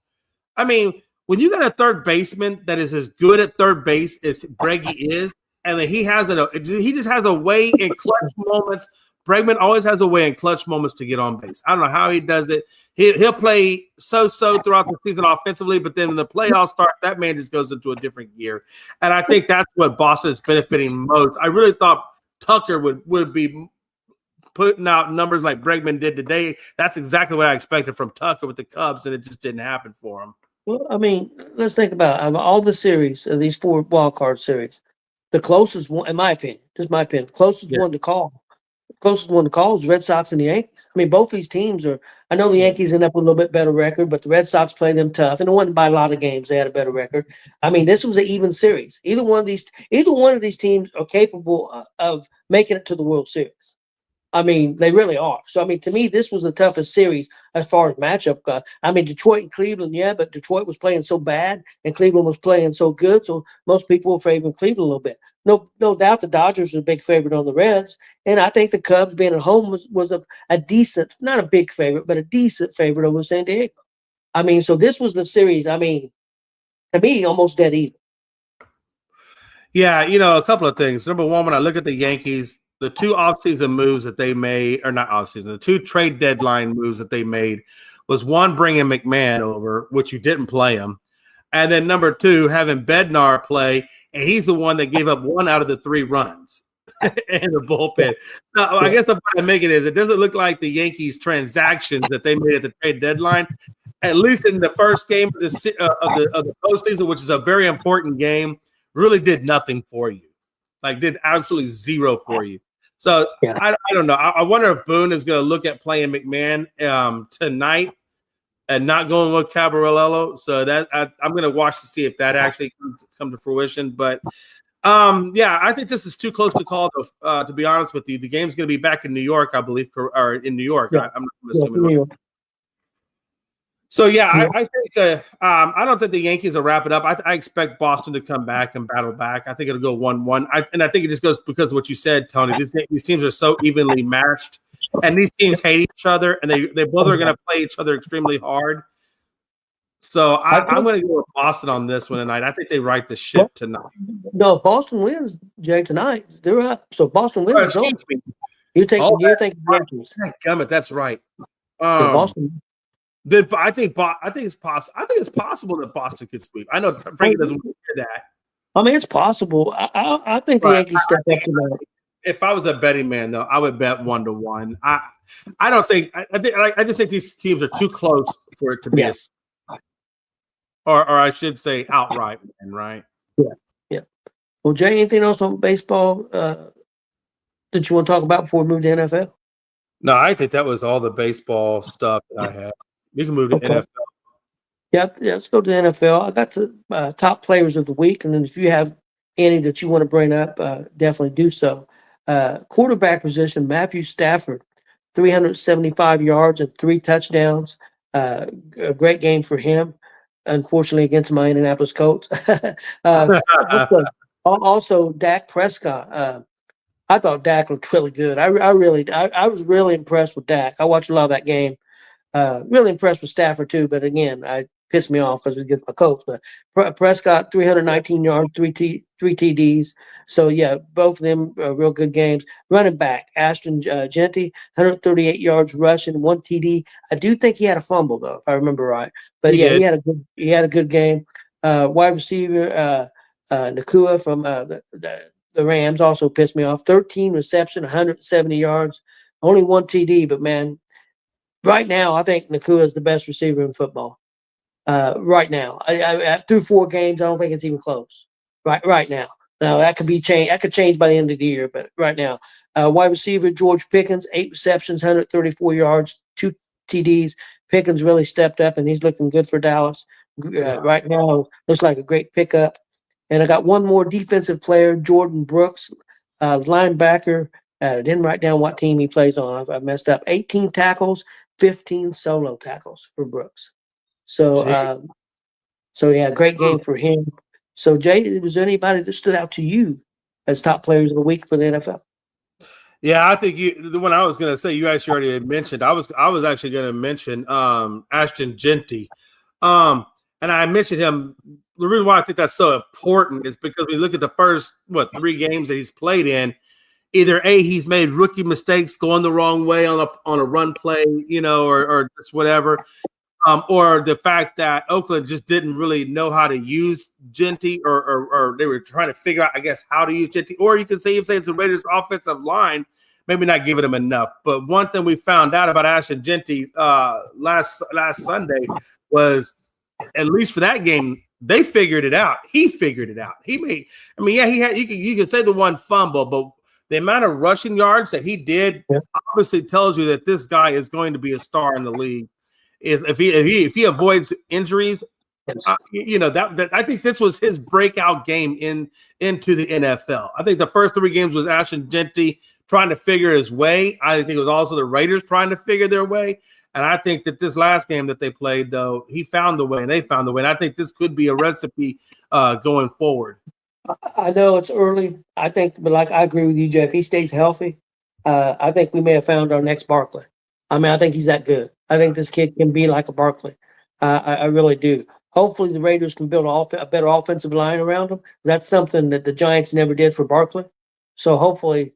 I mean, when you got a third baseman that is as good at third base as Breggy is, and then he just has a way in clutch moments. Bregman always has a way in clutch moments to get on base. I don't know how he does it. He'll play so throughout the season offensively, but then when the playoffs start, that man just goes into a different gear. And I think that's what Boston is benefiting most. I really thought Tucker would be putting out numbers like Bregman did today. That's exactly what I expected from Tucker with the Cubs, and it just didn't happen for him. Well, I mean, let's think about it. Of all the series, of these 4 wild card series, the closest one, in my opinion, closest one to call is Red Sox and the Yankees. I mean, both these teams are. I know the Yankees end up with a little bit better record, but the Red Sox play them tough, and it wasn't by a lot of games. They had a better record. I mean, this was an even series. Either one of these teams are capable of making it to the World Series. I mean, they really are. So, I mean, to me, this was the toughest series as far as matchup goes. I mean, Detroit and Cleveland, yeah, but Detroit was playing so bad and Cleveland was playing so good. So most people were favoring Cleveland a little bit. No doubt the Dodgers are a big favorite on the Reds. And I think the Cubs being at home was a decent, not a big favorite, but a decent favorite over San Diego. I mean, so this was the series, I mean, to me, almost dead even. Yeah, a couple of things. Number one, when I look at the Yankees, the 2 offseason moves that they made, or not offseason, the 2 trade deadline moves that they made was one, bringing McMahon over, which you didn't play him. And then number 2, having Bednar play, and he's the one that gave up 1 out of the 3 runs in the bullpen. So I guess the point I'm making is it doesn't look like the Yankees transactions that they made at the trade deadline, at least in the first game of the postseason, which is a very important game, really did nothing for you. Like, did absolutely zero for you. So I don't know. I wonder if Boone is going to look at playing McMahon tonight and not going with Cabrera. So that I'm going to watch to see if that actually comes to fruition. But I think this is too close to call. To be honest with you, the game's going to be back in New York, I believe, or in New York. Yeah. I'm assuming. New York. So I think I don't think the Yankees will wrap it up. I expect Boston to come back and battle back. I think it'll go 1-1. And I think it just goes because of what you said, Tony. These teams are so evenly matched, and these teams hate each other, and they both are going to play each other extremely hard. So I'm going to go with Boston on this one tonight. I think they right the ship tonight. No, if Boston wins, Jay, tonight, they're up. So Boston wins. You think Yankees? Gummit, that's right. Boston. Then I think it's possible. I think it's possible that Boston could sweep. I know Frankie doesn't want to hear that. I mean, it's possible. I think the Yankees step up tonight. If I was a betting man, though, I would bet 1-1. I don't think. I just think these teams are too close for it to be or I should say outright win, right? Yeah. Well, Jay, anything else on baseball that you want to talk about before we move to NFL? No, I think that was all the baseball stuff that I had. We can move to NFL. Yeah, let's go to the NFL. I got the top players of the week, and then if you have any that you want to bring up, definitely do so. Quarterback position, Matthew Stafford, 375 yards and 3 touchdowns. A great game for him, unfortunately, against my Indianapolis Colts. Also, Dak Prescott. I thought Dak looked really good. I was really impressed with Dak. I watched a lot of that game. Really impressed with Stafford too, but again, pissed me off because we get my Colts. But Prescott, 319 yards, three TDs. So yeah, both of them are real good games. Running back Ashton Genty, 138 yards rushing, 1 TD. I do think he had a fumble though, if I remember right. But He yeah, did. he had a good game. Wide receiver Nakua from the Rams also pissed me off. 13 reception, 170 yards, only 1 TD. But man, right now I think Nakua is the best receiver in football. Right now, through 4 games, I don't think it's even close. Right now. Now that could be changed. That could change by the end of the year, but right now, wide receiver George Pickens, 8 receptions, 134 yards, 2 TDs. Pickens really stepped up, and he's looking good for Dallas. Right now, looks like a great pickup. And I got one more defensive player, Jordan Brooks, linebacker. I didn't write down what team he plays on. I messed up. 18 tackles, 15 solo tackles for Brooks. So, so yeah, great game for him. So, Jay, was there anybody that stood out to you as top players of the week for the NFL? Yeah, I think the one I was going to say, you actually already had mentioned. I was actually going to mention Ashton Genty, and I mentioned him. The reason why I think that's so important is because we look at the first 3 games that he's played in. Either he's made rookie mistakes going the wrong way on a run play, or just whatever. Or the fact that Oakland just didn't really know how to use Genty, or they were trying to figure out, I guess, how to use Genty. Or you can say it's the Raiders' offensive line, maybe not giving him enough. But one thing we found out about Ashton Genty last Sunday was, at least for that game, they figured it out. He figured it out. He made. I mean, yeah, he had. You could say the one fumble, but the amount of rushing yards that he did obviously tells you that this guy is going to be a star in the league. If he avoids injuries, that I think this was his breakout game into the NFL. I think the first 3 games was Ashton Genty trying to figure his way. I think it was also the Raiders trying to figure their way. And I think that this last game that they played, though, he found the way and they found the way. And I think this could be a recipe going forward. I know it's early. I think, but I agree with you, Jeff. If he stays healthy, I think we may have found our next Barkley. I mean, I think he's that good. I think this kid can be like a Barkley. I really do. Hopefully, the Raiders can build a better offensive line around him. That's something that the Giants never did for Barkley. So hopefully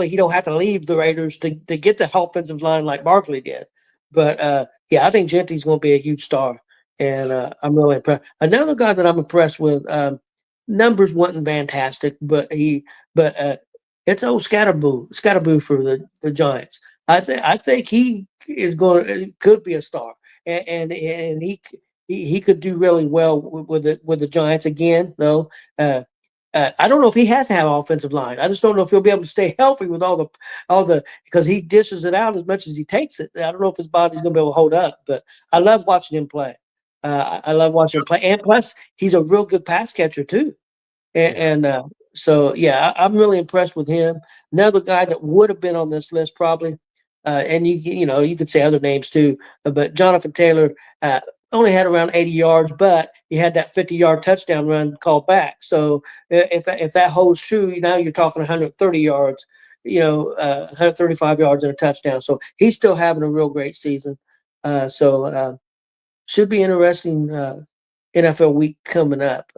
he don't have to leave the Raiders to get the offensive line like Barkley did. But yeah, I think Genty's going to be a huge star, and I'm really impressed. Another guy that I'm impressed with. Numbers wasn't fantastic, but it's old Scatterboo for the Giants. I think he could be a star, and he could do really well with the Giants again. Though I don't know if he has to have an offensive line. I just don't know if he'll be able to stay healthy with all the because he dishes it out as much as he takes it. I don't know if his body's going to be able to hold up, but I love watching him play. I love watching him play, and plus he's a real good pass catcher too. And so yeah, I'm really impressed with him. Another guy that would have been on this list probably, and you could say other names too, but Jonathan Taylor only had around 80 yards, but he had that 50-yard touchdown run called back. So if that holds true, now you're talking 130 yards, 135 yards and a touchdown. So he's still having a real great season. So should be interesting NFL week coming up.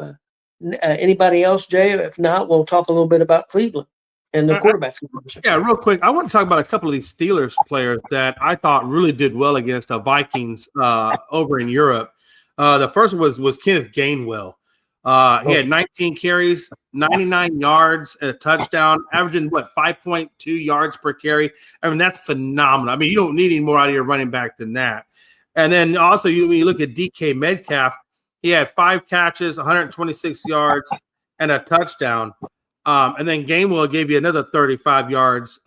Anybody else, Jay? If not, we'll talk a little bit about Cleveland and the quarterback situation. Yeah, real quick. I want to talk about a couple of these Steelers players that I thought really did well against the Vikings over in Europe. The first was Kenneth Gainwell. He had 19 carries, 99 yards, and a touchdown, averaging 5.2 yards per carry. I mean, that's phenomenal. I mean, you don't need any more out of your running back than that. And then also, when you look at DK Metcalf, he had 5 catches, 126 yards, and a touchdown. And then Gainwell gave you another 35 yards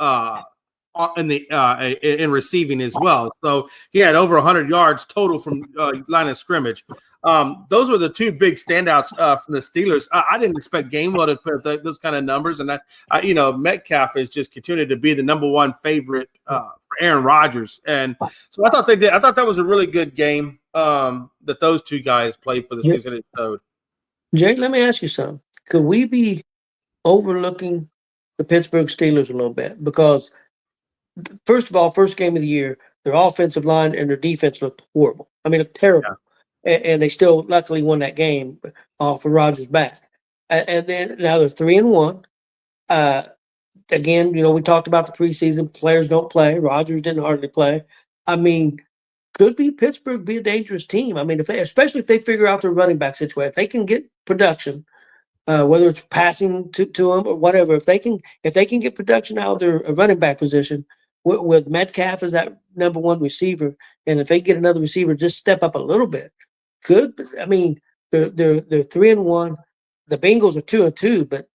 in receiving as well. So he had over 100 yards total from line of scrimmage. Those were the 2 big standouts from the Steelers. I didn't expect Gainwell to put those kind of numbers, and Metcalf is just continued to be the number 1 favorite for Aaron Rodgers, and so I thought they did. I thought that was a really good game that those 2 guys played for the Steelers. Jay, let me ask you something. Could we be overlooking the Pittsburgh Steelers a little bit? Because first of all, first game of the year, their offensive line and their defense looked horrible. I mean, looked terrible. and they still luckily won that game off of Rodgers' back. And then now they're 3-1. Again, we talked about the preseason. Players don't play. Rodgers didn't hardly play. I mean, could be Pittsburgh be a dangerous team. I mean, especially if they figure out their running back situation, if they can get production, whether it's passing to them or whatever, if they can get production out of their running back position with Metcalf as that number one receiver, and if they get another receiver, just step up a little bit. I mean, they're 3-1. The Bengals are 2-2, but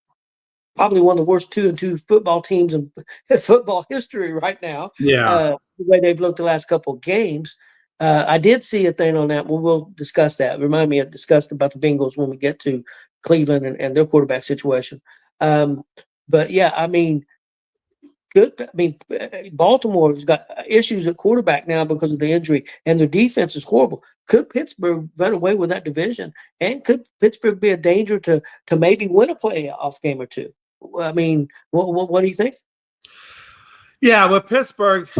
probably one of the worst 2-2 football teams in football history right now. Yeah. The way they've looked the last couple of games. I did see a thing on that. We'll discuss that. Remind me of discussed about the Bengals when we get to Cleveland and their quarterback situation. But yeah, I mean, Baltimore's got issues at quarterback now because of the injury, and their defense is horrible. Could Pittsburgh run away with that division? And could Pittsburgh be a danger to maybe win a playoff game or two? I mean, what do you think? Yeah, with Pittsburgh,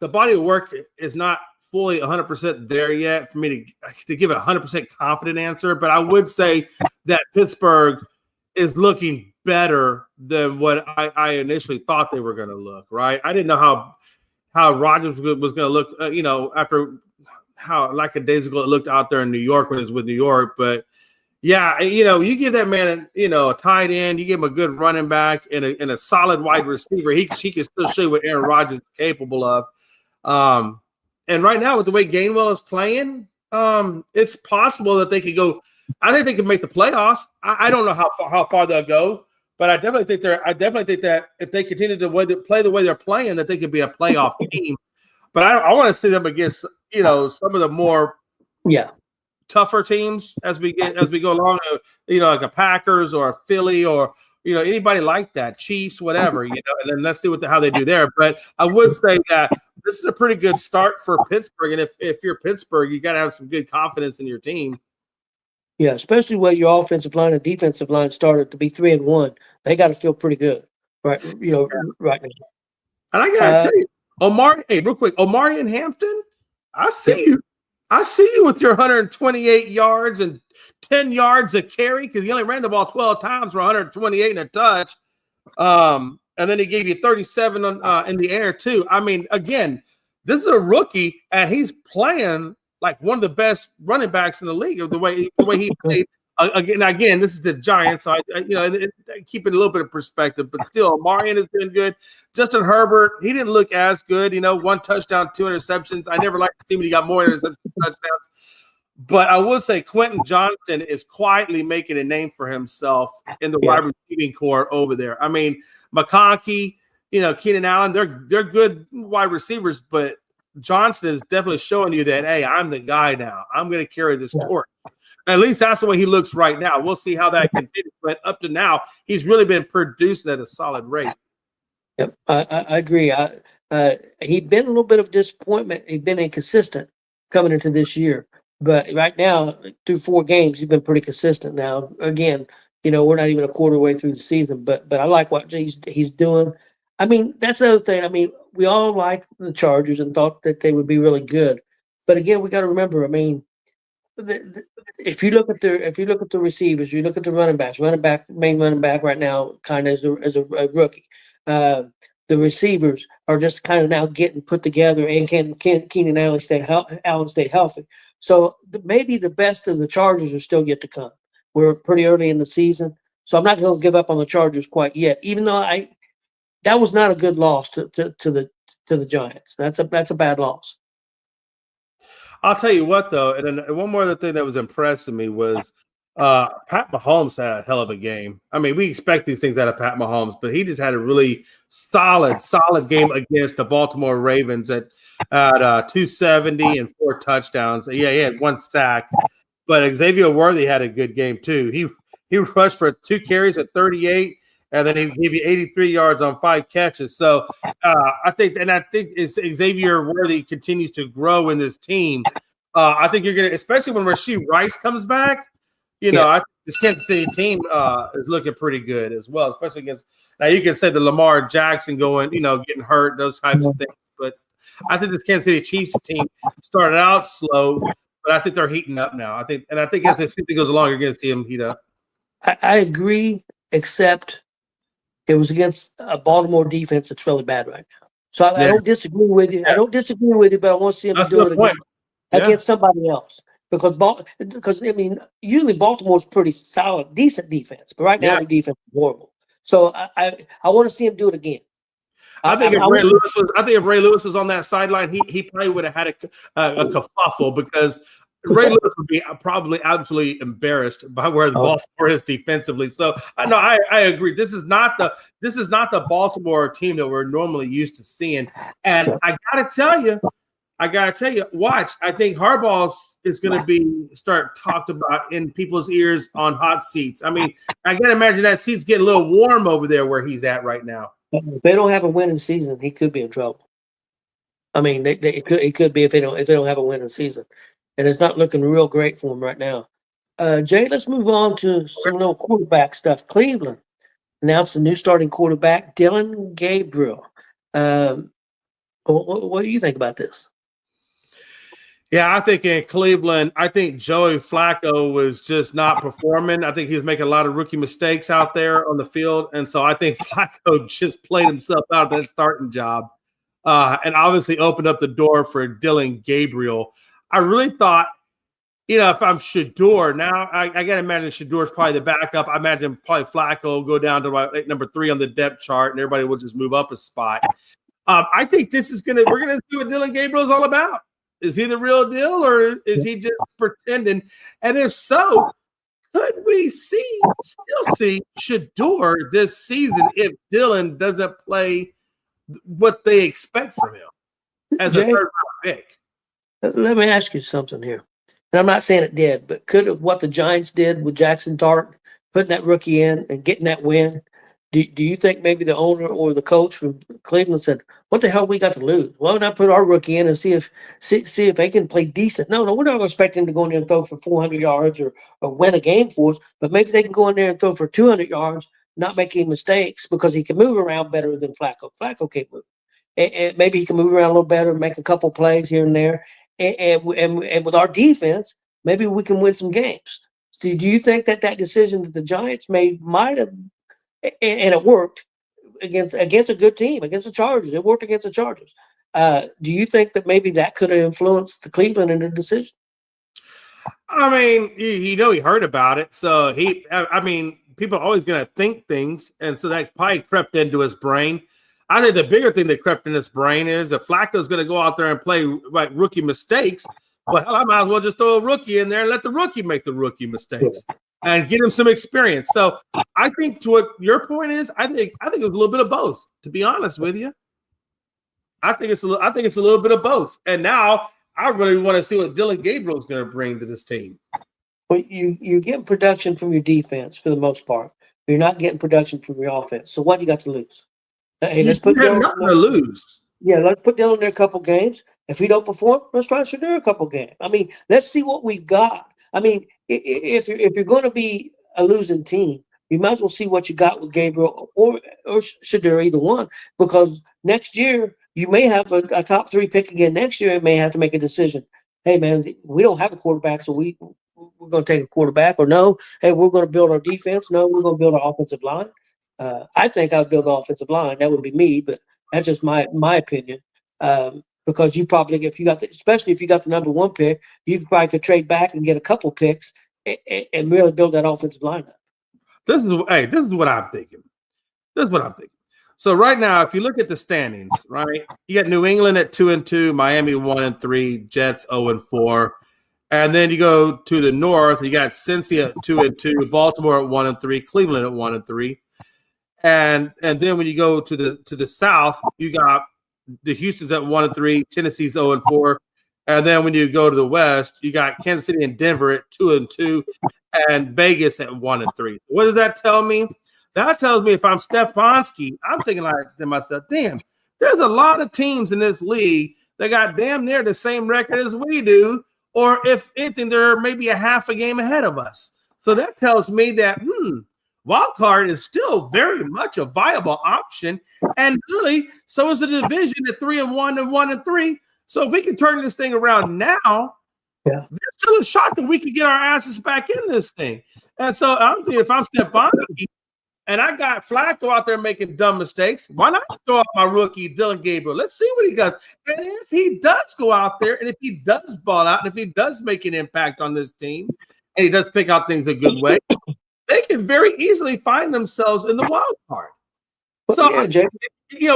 the body of work is not fully 100% there yet for me to give a 100% confident answer. But I would say that Pittsburgh is looking better than what I initially thought they were going to look. Right? I didn't know how Rodgers was going to look. After how like a days ago it looked out there in New York when it was with New York, but. Yeah, you give that man, a tight end, you give him a good running back and a solid wide receiver. He can still show you what Aaron Rodgers is capable of. And right now, with the way Gainwell is playing, it's possible that they could go. I think they could make the playoffs. I don't know how far they'll go, but I definitely think that if they continue to play the way they're playing, that they could be a playoff team. But I want to see them against some of the more tougher teams as we go along, like a Packers or a Philly or anybody like that, Chiefs, whatever, and then let's see how they do there. But I would say that this is a pretty good start for Pittsburgh, and if you're Pittsburgh, you got to have some good confidence in your team. Yeah, especially where your offensive line and defensive line started to be 3-1, they got to feel pretty good, right? Right now. And I gotta tell you, real quick, Omari and Hampton, I see you. I see you with your 128 yards and 10 yards a carry because he only ran the ball 12 times for 128 and a touch. And then he gave you 37 in the air too. I mean, again, this is a rookie and he's playing like one of the best running backs in the league of the way he played. Again, this is the Giants, so keep it a little bit of perspective, but still, Marion has been good. Justin Herbert, he didn't look as good. 1 touchdown, 2 interceptions. I never liked to see when he got more interceptions than touchdowns. But I will say Quentin Johnston is quietly making a name for himself in the wide receiving core over there. I mean, McConkey, Keenan Allen, they're good wide receivers, but Johnston is definitely showing you that, hey, I'm the guy now. I'm going to carry this torch. At least that's the way he looks right now. We'll see how that continues. But up to now, he's really been producing at a solid rate. Yep, I agree. He'd been a little bit of disappointment. He'd been inconsistent coming into this year. But right now, through 4 games, he's been pretty consistent now. Again, we're not even a quarter way through the season. But I like what he's doing. I mean, that's the other thing. I mean, we all like the Chargers and thought that they would be really good. But again, we got to remember, I mean, if you look at the receivers, you look at the main running back right now, kind of as a rookie. The receivers are just kind of now getting put together, and can Keenan Allen stay healthy? So maybe the best of the Chargers are still yet to come. We're pretty early in the season, so I'm not going to give up on the Chargers quite yet. Even though that was not a good loss to the Giants. That's a bad loss. I'll tell you what, though, and then one more other thing that was impressing me was Pat Mahomes had a hell of a game. I mean, we expect these things out of Pat Mahomes, but he just had a really solid game against the Baltimore Ravens at 270 and 4 touchdowns. Yeah, he had 1 sack, but Xavier Worthy had a good game too. He rushed for 2 carries at 38. And then he gave you 83 yards on 5 catches. So I think Xavier Worthy continues to grow in this team. I think you're going to, especially when Rashee Rice comes back, I think this Kansas City team is looking pretty good as well, especially against, now you can say the Lamar Jackson going, getting hurt, those types of things. But I think this Kansas City Chiefs team started out slow, but I think they're heating up now. I think as the season goes along, you're going to see them heat up. I agree, except it was against a Baltimore defense that's really bad right now. So I Yeah. don't disagree with you. I don't disagree with you, but I want to see him That's do the it point. against somebody else. Because I mean, usually Baltimore's pretty solid, decent defense, but right now Yeah. the defense is horrible. So I want to see him do it again. I think if Ray Lewis was on that sideline, he probably would have had a kerfuffle because Ray Lewis would be probably absolutely embarrassed by where the Baltimore is defensively. So I agree. This is not the Baltimore team that we're normally used to seeing. And I gotta tell you, watch. I think Harbaugh is going to start talked about in people's ears on hot seats. I mean, I got to imagine that seat's getting a little warm over there where he's at right now. If they don't have a winning season, he could be in trouble. I mean, it could be if they don't have a winning season, and it's not looking real great for him right now. Jay, let's move on to some little quarterback stuff. Cleveland announced a new starting quarterback, Dylan Gabriel. What do you think about this? Yeah, I think in Cleveland, I think Joey Flacco was just not performing. I think he was making a lot of rookie mistakes out there on the field. And so I think Flacco just played himself out of that starting job and obviously opened up the door for Dylan Gabriel. I really thought, if I'm Shedeur, now I got to imagine Shedeur is probably the backup. I imagine probably Flacco will go down to number 3 on the depth chart and everybody will just move up a spot. I think we're going to see what Dylan Gabriel is all about. Is he the real deal or is he just pretending? And if so, could we still see Shedeur this season if Dylan doesn't play what they expect from him as a third-round pick? Let me ask you something here. And I'm not saying it did, but could have what the Giants did with Jackson Dart, putting that rookie in and getting that win, do you think maybe the owner or the coach from Cleveland said, what the hell we got to lose? Why not put our rookie in and see if they can play decent? No, we're not expecting to go in there and throw for 400 yards or win a game for us, but maybe they can go in there and throw for 200 yards, not making mistakes because he can move around better than Flacco. Flacco can't move. And maybe he can move around a little better, make a couple plays here and there. And with our defense, maybe we can win some games. Do you think that decision that the Giants made might have, and it worked against a good team, against the Chargers. It worked against the Chargers. Do you think that maybe that could have influenced the Cleveland in the decision? I mean, he heard about it. So people are always going to think things. And so that probably crept into his brain. I think the bigger thing that crept in his brain is if Flacco's going to go out there and play like rookie mistakes, well, hell, I might as well just throw a rookie in there and let the rookie make the rookie mistakes. And get him some experience. So I think to what your point is, I think it was a little bit of both. To be honest with you, I think it's a little bit of both. And now I really want to see what Dylan Gabriel is going to bring to this team. Well, you're getting production from your defense for the most part. You're not getting production from your offense. So what do you got to lose? Hey, let's put Dylan nothing to lose. Yeah, let's put Dylan there a couple games. If he don't perform, let's try Shedeur a couple games. I mean, let's see what we got. I mean, if you're going to be a losing team, you might as well see what you got with Gabriel or Shedeur, either one, because next year you may have a top 3 pick again. Next year, and may have to make a decision. Hey, man, we don't have a quarterback, so we're going to take a quarterback. Or no, hey, we're going to build our defense. No, we're going to build our offensive line. I think I'd build the offensive line. That would be me, but that's just my opinion. Because you probably, especially if you got the number 1 pick, you probably could trade back and get a couple picks and really build that offensive line up. This is what I'm thinking. So right now, if you look at the standings, right, you got New England at 2-2, Miami 1-3, Jets 0-4, and then you go to the north, you got Cincy at 2-2, Baltimore at 1-3, Cleveland at 1-3, and then when you go to the south, you got the Houston's at 1-3, Tennessee's 0-4, and then when you go to the west, you got Kansas City and Denver at 2-2, and Vegas at 1-3. What does that tell me? That tells me if I'm Stefanski, I'm thinking like to myself, damn, there's a lot of teams in this league that got damn near the same record as we do, or if anything, they're maybe a half a game ahead of us. So that tells me that wild card is still very much a viable option, and really, so is the division at 3-1 and 1-3. So if we can turn this thing around now, there's was shocked that we could get our asses back in this thing. And so I'm thinking, if I'm Stefanski and I got Flacco out there making dumb mistakes, why not throw out my rookie Dylan Gabriel? Let's see what he does. And if he does go out there, and if he does ball out, and if he does make an impact on this team, and he does pick out things a good way, they can very easily find themselves in the wild card. So, yeah, Jay.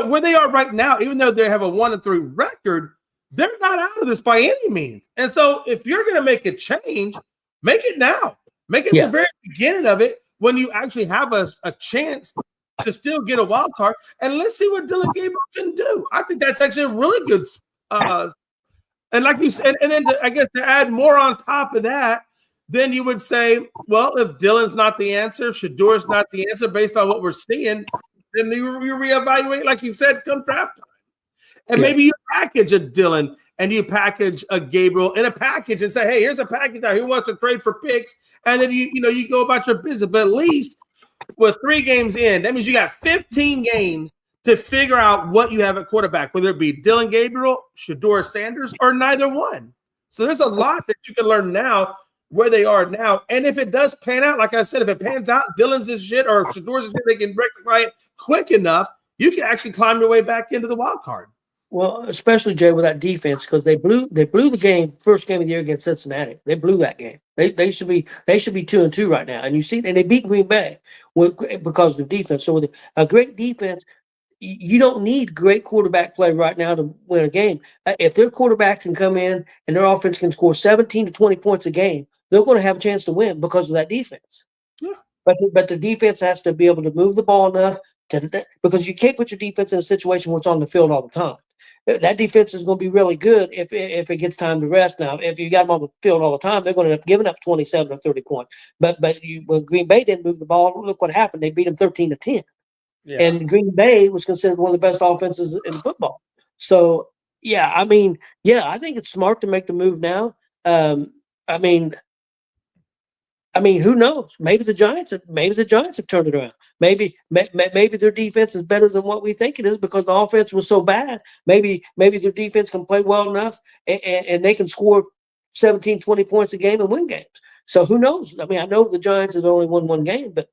where they are right now, even though they have a 1-3 record, they're not out of this by any means. And so if you're going to make a change, make it now. Make it at the very beginning of it when you actually have a chance to still get a wild card. And let's see what Dylan Gabriel can do. I think that's actually a really good and like you said, and then I guess to add more on top of that, then you would say, well, if Dylan's not the answer, Shadour's not the answer based on what we're seeing, then you reevaluate, like you said, come draft time. And maybe you package a Dylan and you package a Gabriel in a package and say, hey, here's a package out. Who wants to trade for picks? And then you go about your business. But at least with 3 games in, that means you got 15 games to figure out what you have at quarterback, whether it be Dylan Gabriel, Shedeur Sanders, or neither one. So there's a lot that you can learn now where they are now. And if it does pan out, like I said, if it pans out, Dylan's this shit or Shedeur's this shit, they can rectify it quick enough, you can actually climb your way back into the wild card. Well, especially Jay with that defense, because they blew the first game of the year against Cincinnati. They blew that game. They should be 2-2 right now. And you see, and they beat Green Bay because of the defense. So with a great defense, you don't need great quarterback play right now to win a game. If their quarterback can come in and their offense can score 17 to 20 points a game, they're going to have a chance to win because of that defense. Yeah. But the defense has to be able to move the ball enough because you can't put your defense in a situation where it's on the field all the time. That defense is going to be really good if it gets time to rest. Now, if you got them on the field all the time, they're going to end up giving up 27 or 30 points. But when Green Bay didn't move the ball, look what happened. They beat them 13-10. Yeah. And Green Bay was considered one of the best offenses in football. So, I think it's smart to make the move now. Who knows? Maybe the Giants have turned it around. Maybe their defense is better than what we think it is because the offense was so bad. Maybe their defense can play well enough and they can score 17, 20 points a game and win games. So who knows? I know the Giants have only won one game, but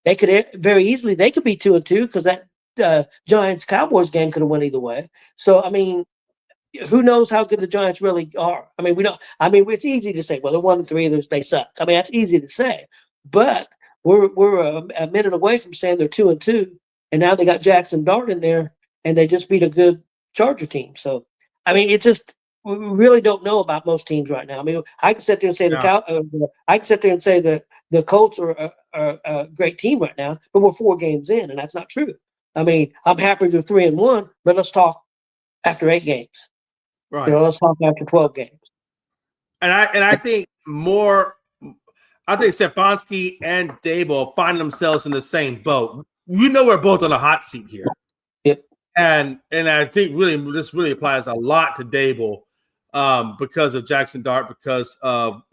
they could very easily be 2-2 because that Giants-Cowboys game could have went either way. So who knows how good the Giants really are? We don't. It's easy to say, well, they're 1-3, they suck. That's easy to say, but we're a minute away from saying they're 2-2, and now they got Jackson Dart in there, and they just beat a good Charger team. So it just we really don't know about most teams right now. I can sit there and say I can sit there and say the Colts are a great team right now, but we're 4 games in, and that's not true. I'm happy they're 3-1, but let's talk after 8 games. Right. Let's talk after 12 games. And I think Stefanski and Dable find themselves in the same boat. We're both on a hot seat here. Yep. And I think this really applies a lot to Dable because of Jackson Dart, because of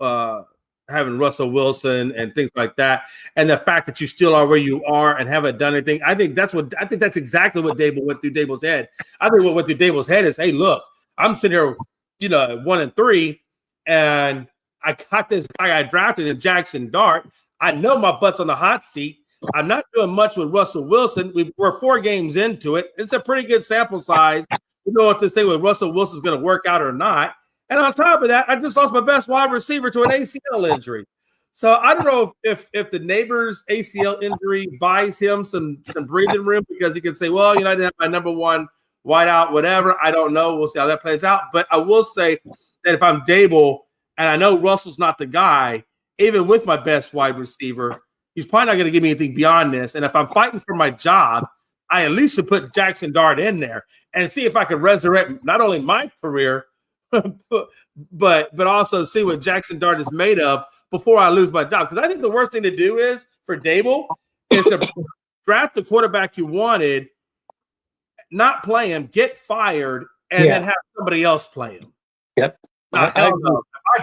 having Russell Wilson and things like that, and the fact that you still are where you are and haven't done anything. I think that's exactly what Dable went through Dable's head. I think what went through Dable's head is, hey, look, I'm sitting here, 1-3, and I got this guy I drafted in Jackson Dart. I know my butt's on the hot seat. I'm not doing much with Russell Wilson. We're 4 games into it. It's a pretty good sample size. You know what to say with Russell Wilson's going to work out or not. And on top of that, I just lost my best wide receiver to an ACL injury. So I don't know if the neighbor's ACL injury buys him some breathing room because he can say, well, I didn't have my number 1 wideout, whatever. I don't know. We'll see how that plays out. But I will say that if I'm Dable and I know Russell's not the guy, even with my best wide receiver, he's probably not going to give me anything beyond this. And if I'm fighting for my job, I at least should put Jackson Dart in there and see if I can resurrect not only my career, but also see what Jackson Dart is made of before I lose my job. Because I think the worst thing to do is for Dable is to draft the quarterback you wanted, not play him, get fired, and then have somebody else play him. Yep. If I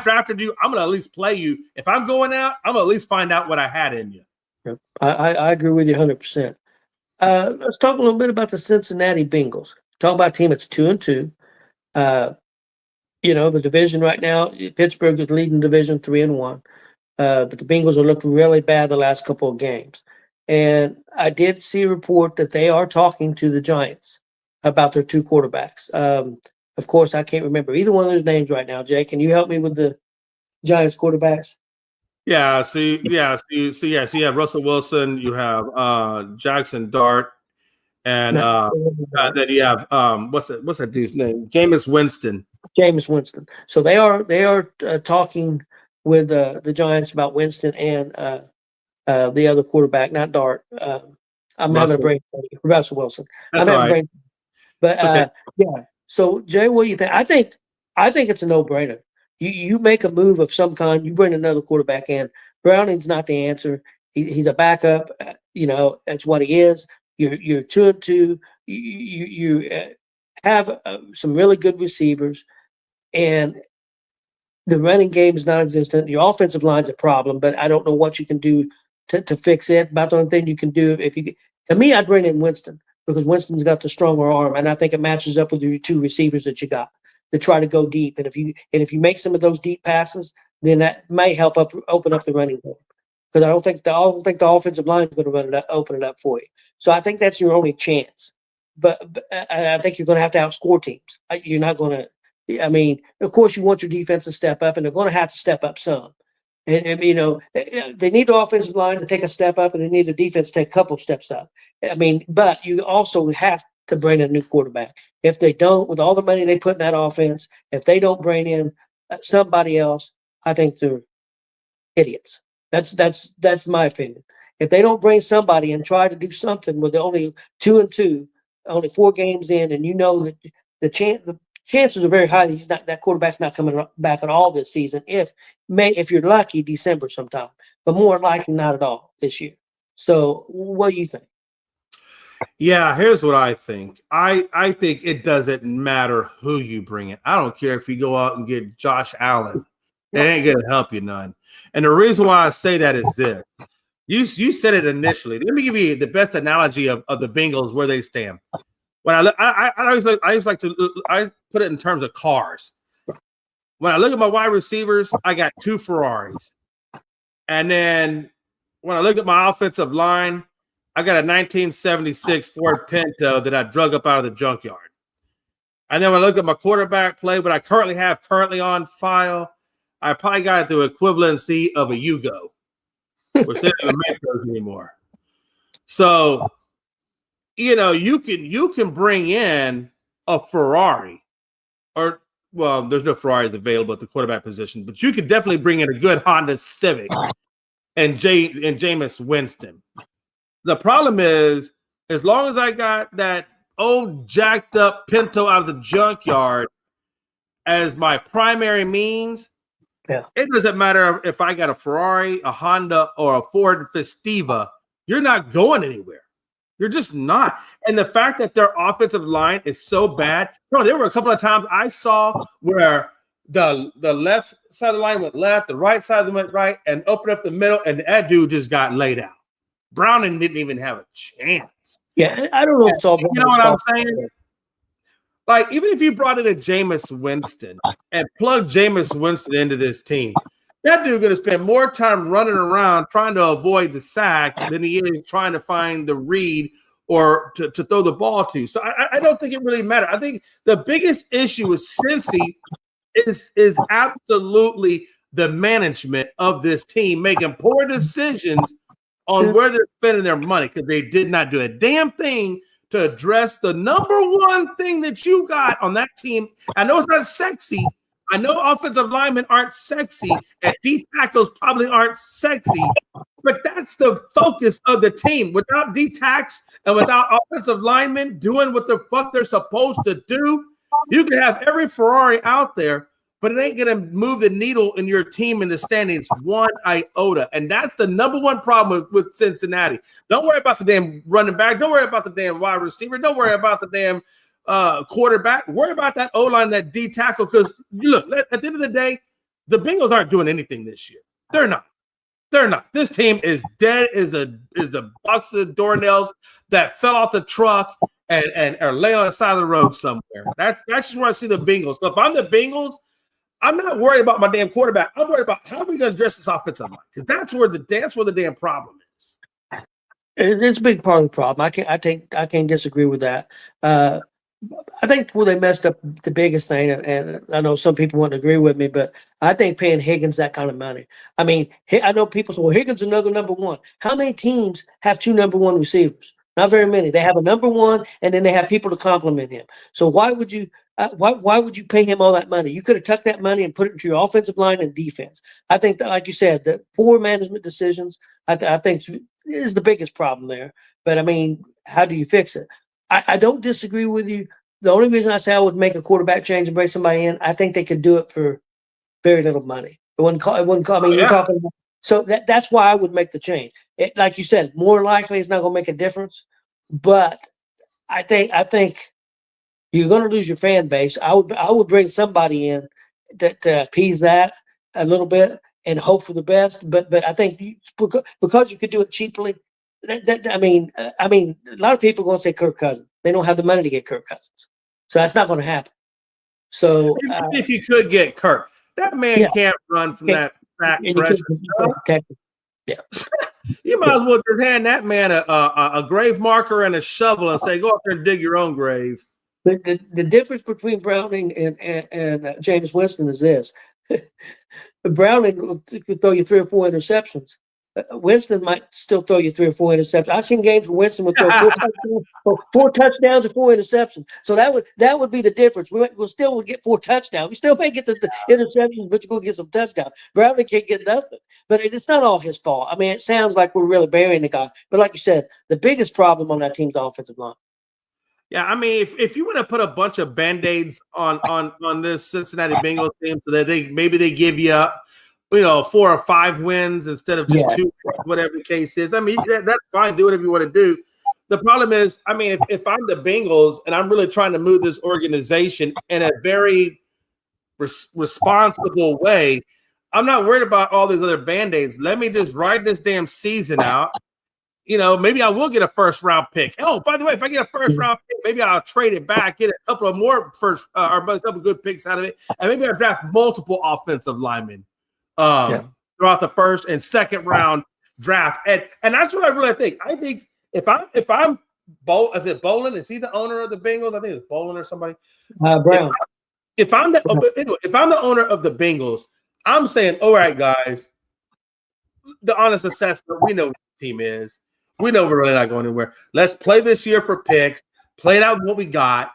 drafted you, I'm going to at least play you. If I'm going out, I'm going to at least find out what I had in you. Yep. I agree with you 100%. Let's talk a little bit about the Cincinnati Bengals. Talk about a team that's 2-2. the division right now, Pittsburgh is leading the division 3-1. But the Bengals are looking really bad the last couple of games. And I did see a report that they are talking to the Giants about their two quarterbacks. Of course, I can't remember either one of those names right now. Jay, can you help me with the Giants quarterbacks? Yeah. So you have Russell Wilson, you have Jackson Dart, and then you have what's that dude's name? Jameis Winston. Jameis Winston. So they are talking with the Giants about Winston and the other quarterback, not Dart. I'm having a brain. Russell Wilson. That's I'm all having right. brain. But Okay. yeah. So Jay, what do you think? I think it's a no-brainer. You make a move of some kind. You bring another quarterback in. Browning's not the answer. He's a backup. That's what he is. You're 2-2. You have some really good receivers, and the running game is non-existent. Your offensive line's a problem, but I don't know what you can do to fix it. About the only thing you can do, to me, I'd bring in Winston because Winston's got the stronger arm, and I think it matches up with your two receivers that you got to try to go deep. And if you make some of those deep passes, then that may help open up the running game. Because I don't think the offensive line is going to open it up for you. So I think that's your only chance. But I think you're going to have to outscore teams. You're not going to. I mean, of course, you want your defense to step up, and they're going to have to step up some. And they need the offensive line to take a step up, and they need the defense to take a couple of steps up. I mean, but you also have to bring in a new quarterback. If they don't, with all the money they put in that offense, if they don't bring in somebody else, I think they're idiots. That's my opinion. If they don't bring somebody and try to do something with only 2-2, only 4 games in, and that the chances are very high that quarterback's not coming back at all this season. If you're lucky, December sometime, but more likely not at all this year. So what do you think? Yeah, here's what I think. I think it doesn't matter who you bring in. I don't care if you go out and get Josh Allen. It ain't gonna help you none. And the reason why I say that is this. You said it initially. Let me give you the best analogy of the Bengals where they stand. When I always like to put it in terms of cars. When I look at my wide receivers, I got 2 Ferraris. And then when I look at my offensive line, I got a 1976 Ford Pinto that I drug up out of the junkyard. And then when I look at my quarterback play, what I currently have on file, I probably got the equivalency of a Yugo. We're still in the Metros anymore. So, you can bring in a Ferrari, or there's no Ferraris available at the quarterback position, but you could definitely bring in a good Honda Civic and Jameis Winston. The problem is, as long as I got that old jacked up Pinto out of the junkyard as my primary means, it doesn't matter if I got a Ferrari, a Honda, or a Ford Festiva. You're not going anywhere. You're just not. And the fact that their offensive line is so bad, there were a couple of times I saw where the left side of the line went left, the right side of the went right, and opened up the middle, and that dude just got laid out. Browning didn't even have a chance. Yeah, I don't know if it's all. You know what I'm saying? Like, even if you brought in a Jameis Winston and plugged Jameis Winston into this team, that dude going to spend more time running around trying to avoid the sack than he is trying to find the read or to throw the ball to. So I don't think it really matters. I think the biggest issue with Cincy is absolutely the management of this team making poor decisions on where they're spending their money, because they did not do a damn thing to address the number one thing that you got on that team. I know it's not sexy. I know offensive linemen aren't sexy, and D tackles probably aren't sexy, but that's the focus of the team. Without D tacks and without offensive linemen doing what the fuck they're supposed to do, you can have every Ferrari out there, but it ain't going to move the needle in your team in the standings one iota. And that's the number one problem with Cincinnati. Don't worry about the damn running back. Don't worry about the damn wide receiver. Don't worry about the damn quarterback. Worry about that O-line, that D tackle. Because, look, at the end of the day, the Bengals aren't doing anything this year. They're not. They're not. This team is dead as a box of doornails that fell off the truck and are laying on the side of the road somewhere. That's just where I see the Bengals. So if I'm the Bengals, I'm not worried about my damn quarterback. I'm worried about how are we going to address this offensive line, because that's where the damn problem is. It's a big part of the problem. I can't disagree with that. I think where they messed up the biggest thing, and I know some people wouldn't agree with me, but I think paying Higgins that kind of money. I mean, I know people say, well, Higgins is another number one. How many teams have two number one receivers? Not very many. They have a number one, and then they have people to complement him. So why would you pay him all that money? You could have tucked that money and put it into your offensive line and defense. I think that, like you said, the poor management decisions, I think is the biggest problem there. But I mean, how do you fix it? I don't disagree with you. The only reason I say I would make a quarterback change and bring somebody in, I think they could do it for very little money. It wouldn't call. I mean, you're talking about, so that's why I would make the change. Like you said, more likely it's not going to make a difference. But I think you're going to lose your fan base. I would bring somebody in to appease that a little bit and hope for the best. But I think because you could do it cheaply. I mean, a lot of people are going to say Kirk Cousins. They don't have the money to get Kirk Cousins, so that's not going to happen. So, if you could get Kirk, that man can't run from that back pressure. Yeah, you might as well just hand that man a grave marker and a shovel and say, "Go out there and dig your own grave." The difference between Browning and James Winston is this: Browning could throw you 3 or 4 interceptions. Winston might still throw you 3 or 4 interceptions. I've seen games where Winston would throw 4 touchdowns or 4 interceptions. So that would be the difference. We still would get 4 touchdowns. We still may get the interceptions, but you're going to get some touchdowns. Browning can't get nothing. But it's not all his fault. I mean, it sounds like we're really burying the guy. But like you said, the biggest problem on that team's offensive line. Yeah, I mean, if you want to put a bunch of Band-Aids on this Cincinnati Bengals team so that they give you up, 4 or 5 wins instead of just 2, whatever the case is. I mean, that's fine. Do whatever you want to do. The problem is, I mean, if I'm the Bengals and I'm really trying to move this organization in a very responsible way, I'm not worried about all these other Band-Aids. Let me just ride this damn season out. Maybe I will get a first-round pick. Oh, by the way, if I get a first-round pick, maybe I'll trade it back, get a couple of more or a couple of good picks out of it, and maybe I'll draft multiple offensive linemen. Throughout the first and second round draft, and that's what I really think. I think if I'm is it Bolin? Is he the owner of the Bengals? I think it's Bolin or somebody. Brown. If I'm the owner of the Bengals, I'm saying, all right, guys, the honest assessment. We know what the team is. We know we're really not going anywhere. Let's play this year for picks. Play it out with what we got,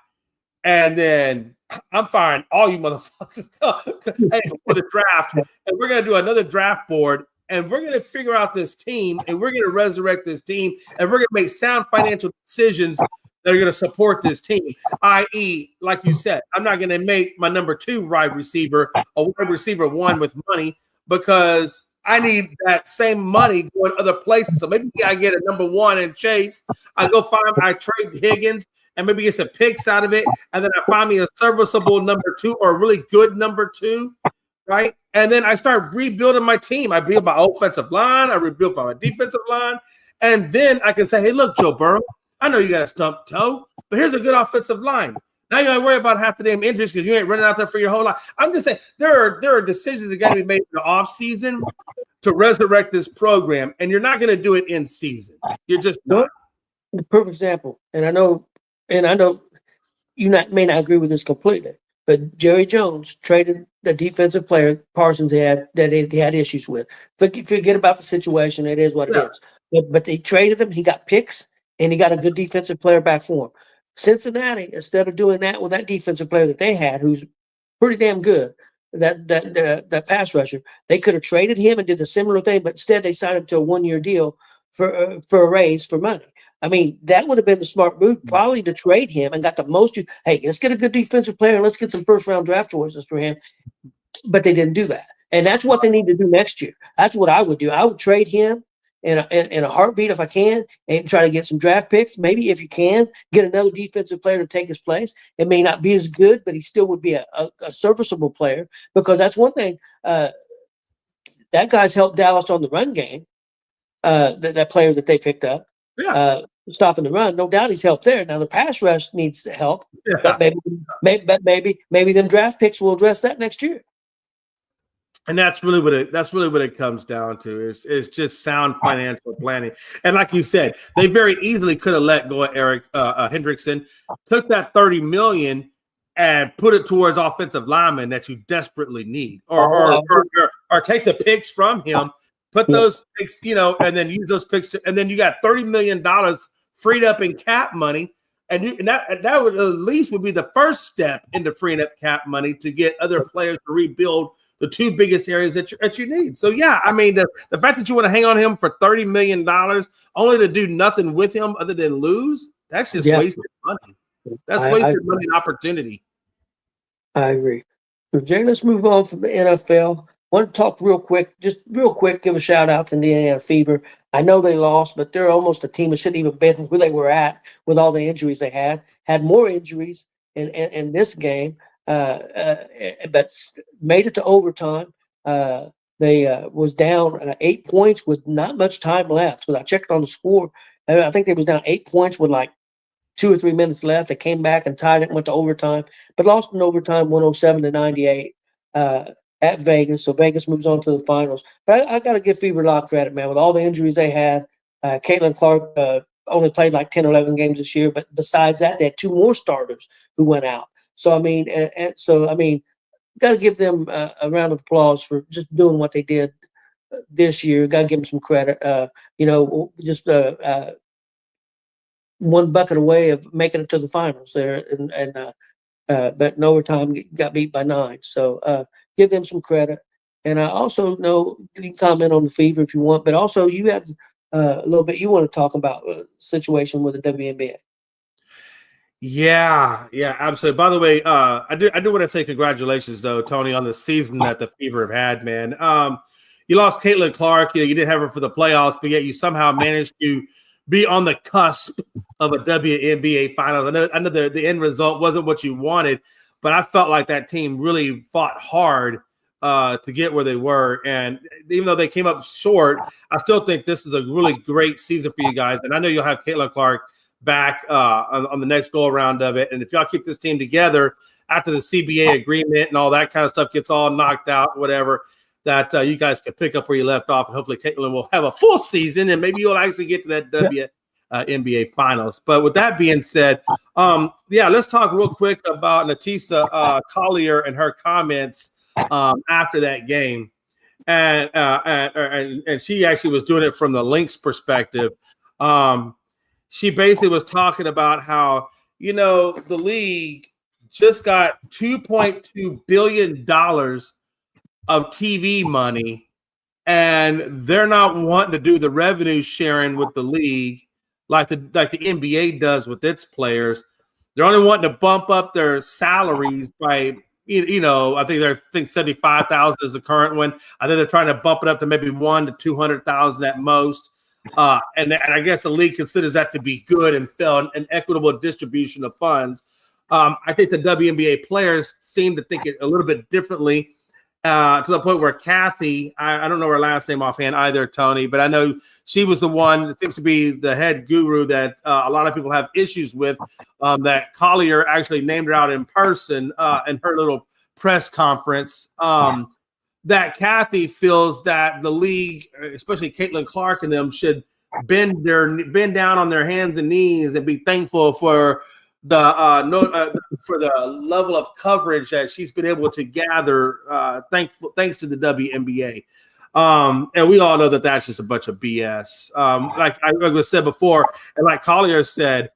and then I'm fine. All you motherfuckers for the draft, and we're gonna do another draft board, and we're gonna figure out this team, and we're gonna resurrect this team, and we're gonna make sound financial decisions that are gonna support this team. I.e., like you said, I'm not gonna make my number 2 wide receiver a wide receiver 1 with money because I need that same money going other places. So maybe I get a number 1 in Chase. I trade Higgins. And maybe get some picks out of it, and then I find me a serviceable number 2 or a really good number 2, right? And then I start rebuilding my team. I build my offensive line, I rebuild my defensive line, and then I can say, hey, look, Joe Burrow, I know you got a stump toe, but here's a good offensive line. Now you don't worry about half the damn injuries because you ain't running out there for your whole life. I'm just saying there are decisions that got to be made in the offseason to resurrect this program, and you're not going to do it in season. You're just not. The perfect example, and I know you may not agree with this completely, but Jerry Jones traded the defensive player Parsons had that he had issues with. Forget about the situation. It is what it is. But they traded him. He got picks, and he got a good defensive player back for him. Cincinnati, instead of doing that with that defensive player that they had, who's pretty damn good, that pass rusher, they could have traded him and did a similar thing, but instead they signed him to a 1-year deal for a raise for money. I mean, that would have been the smart move, probably to trade him and got the most. Hey, let's get a good defensive player and let's get some first-round draft choices for him. But they didn't do that, and that's what they need to do next year. That's what I would do. I would trade him in a heartbeat if I can, and try to get some draft picks. Maybe if you can get another defensive player to take his place, it may not be as good, but he still would be a serviceable player, because that's one thing. That guy's helped Dallas on the run game. That player that they picked up. Yeah. Stopping the run, no doubt he's helped there. Now the pass rush needs help, but maybe them draft picks will address that next year. And that's really what it comes down to is just sound financial planning. And like you said, they very easily could have let go of Eric Hendrickson, took that $30 million and put it towards offensive linemen that you desperately need, or take the picks from him, put those picks, and then use those picks, and then you got $30 million freed up in cap money. And that would at least would be the first step into freeing up cap money to get other players to rebuild the two biggest areas that you need. So, yeah, I mean, the fact that you want to hang on him for $30 million only to do nothing with him other than lose, that's just wasted money. That's wasted money and opportunity. I agree. So, Jay, let's move on from the NFL. Want to talk real quick, give a shout out to Indiana Fever. I know they lost, but they're almost a team that shouldn't even been where they were at with all the injuries they had. Had more injuries in this game. But made it to overtime. They was down 8 points with not much time left. Because I checked on the score, I think they was down 8 points with like 2 or 3 minutes left. They came back and tied it, went to overtime, but lost in overtime 107-98 at Vegas. So Vegas moves on to the finals. But I got to give Fever a lot of credit, man. With all the injuries they had, Caitlin Clark only played like 10 or 11 games this year. But besides that, they had 2 more starters who went out. So, I mean, got to give them a round of applause for just doing what they did this year. Got to give them some credit. Just one bucket away of making it to the finals there. But in overtime, got beat by 9. So, give them some credit. And I also know you can comment on the Fever if you want, but also you have a little bit you want to talk about the situation with the WNBA. Yeah, absolutely. By the way, I do want to say congratulations though, Tony, on the season that the Fever have had, man. You lost Caitlin Clark, you didn't have her for the playoffs, but yet you somehow managed to be on the cusp of a WNBA finals. I know the end result wasn't what you wanted, but I felt like that team really fought hard to get where they were. And even though they came up short, I still think this is a really great season for you guys. And I know you'll have Caitlin Clark back on the next go around of it. And if y'all keep this team together after the CBA agreement and all that kind of stuff gets all knocked out, whatever, that you guys can pick up where you left off. And hopefully Caitlin will have a full season and maybe you'll actually get to that NBA finals. But with that being said, let's talk real quick about Natisa Collier and her comments after that game. And she actually was doing it from the Lynx perspective. She basically was talking about how, the league just got $2.2 billion of TV money, and they're not wanting to do the revenue sharing with the league like the NBA does with its players. They're only wanting to bump up their salaries by, I think 75,000 is the current one. I think they're trying to bump it up to maybe 100,000 to 200,000 at most. And I guess the league considers that to be good and fair and equitable distribution of funds. I think the WNBA players seem to think it a little bit differently to the point where Kathy, I don't know her last name offhand either, Tony, but I know she was the one that seems to be the head guru that a lot of people have issues with, that Collier actually named her out in person in her little press conference. That Kathy feels that the league, especially Caitlin Clark and them, should bend down on their hands and knees and be thankful for the level of coverage that she's been able to gather, thanks to the WNBA. And we all know that that's just a bunch of BS. Like I said before, and like Collier said,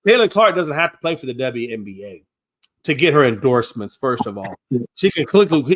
Caitlin Clark doesn't have to play for the WNBA to get her endorsements. First of all, she can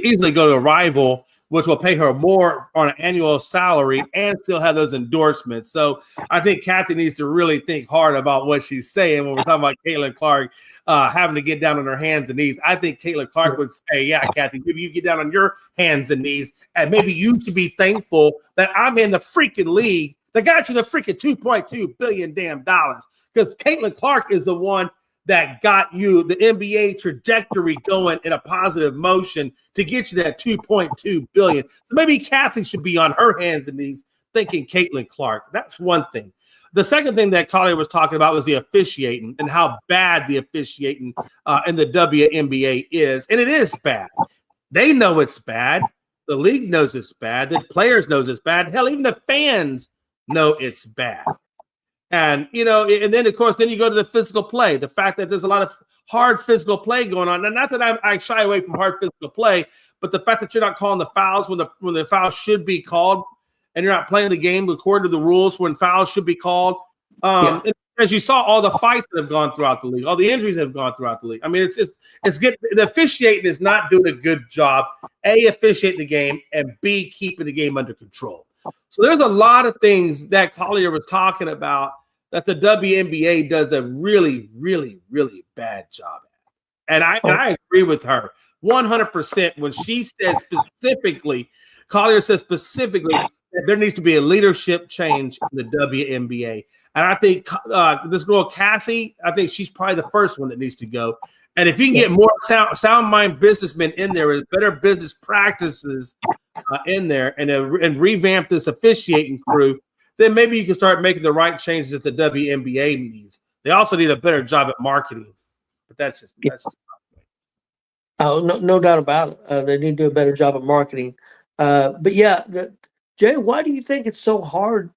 easily go to a rival, which will pay her more on an annual salary and still have those endorsements. So I think Kathy needs to really think hard about what she's saying when we're talking about Caitlin Clark having to get down on her hands and knees. I think Caitlin Clark would say, yeah, Kathy, maybe you get down on your hands and knees, and maybe you should be thankful that I'm in the freaking league that got you the freaking $2.2 billion damn dollars. Because Caitlin Clark is the one that got you the NBA trajectory going in a positive motion to get you that $2.2 billion. So maybe Kathy should be on her hands and knees thanking Caitlin Clark. That's one thing. The second thing that Collier was talking about was the officiating and how bad the officiating in the WNBA is. And it is bad. They know it's bad. The league knows it's bad. The players knows it's bad. Hell, even the fans know it's bad. And, and then, of course, then you go to the physical play. The fact that there's a lot of hard physical play going on. And not that I shy away from hard physical play, but the fact that you're not calling the fouls when the foul should be called, and you're not playing the game according to the rules when fouls should be called. As you saw, all the fights that have gone throughout the league, all the injuries that have gone throughout the league. I mean, it's good. The officiating is not doing a good job. A, officiating the game, and B, keeping the game under control. So there's a lot of things that Collier was talking about that the WNBA does a really, really, really bad job at. And I agree with her 100% when she says specifically, Collier says specifically, that there needs to be a leadership change in the WNBA. And I think this girl, Kathy, I think she's probably the first one that needs to go. And if you can get more sound mind businessmen in there with better business practices in there and revamp this officiating crew, then maybe you can start making the right changes that the WNBA needs. They also need a better job at marketing. But that's just Oh, no doubt about it. They need to do a better job of marketing. But yeah, Jay, why do you think it's so hard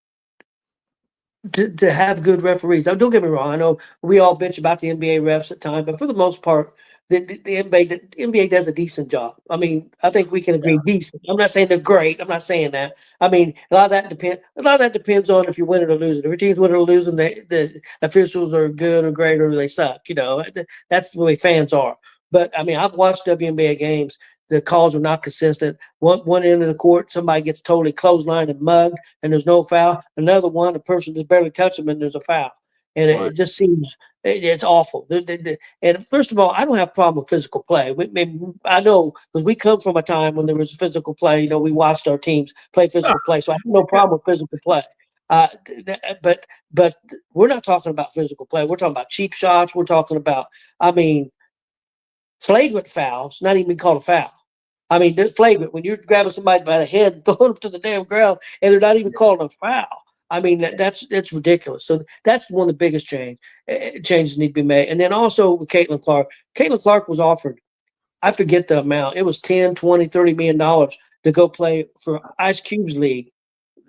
to have good referees? Now, don't get me wrong. I know we all bitch about the NBA refs at times, but for the most part, the NBA does a decent job. I mean, I think we can agree decent. I'm not saying they're great. I'm not saying that. I mean, a lot of that depends on if you're winning or losing. If your team's winning or losing, the officials are good or great or they suck. That's the way fans are. But I mean, I've watched WNBA games. The calls are not consistent. One end of the court, somebody gets totally clotheslined and mugged, and there's no foul. Another one, a person just barely touches them, and there's a foul. And it just seems it's awful. And first of all, I don't have a problem with physical play. I know because we come from a time when there was physical play. We watched our teams play physical play, so I have no problem with physical play. But we're not talking about physical play. We're talking about cheap shots. We're talking about, flagrant fouls, not even called a foul. I mean, flagrant, when you're grabbing somebody by the head and throwing them to the damn ground and they're not even calling a foul. I mean, that's ridiculous. So that's one of the biggest changes need to be made. And then also with Caitlin Clark. Caitlin Clark was offered, I forget the amount, it was $10, $20, $30 million to go play for Ice Cube's league,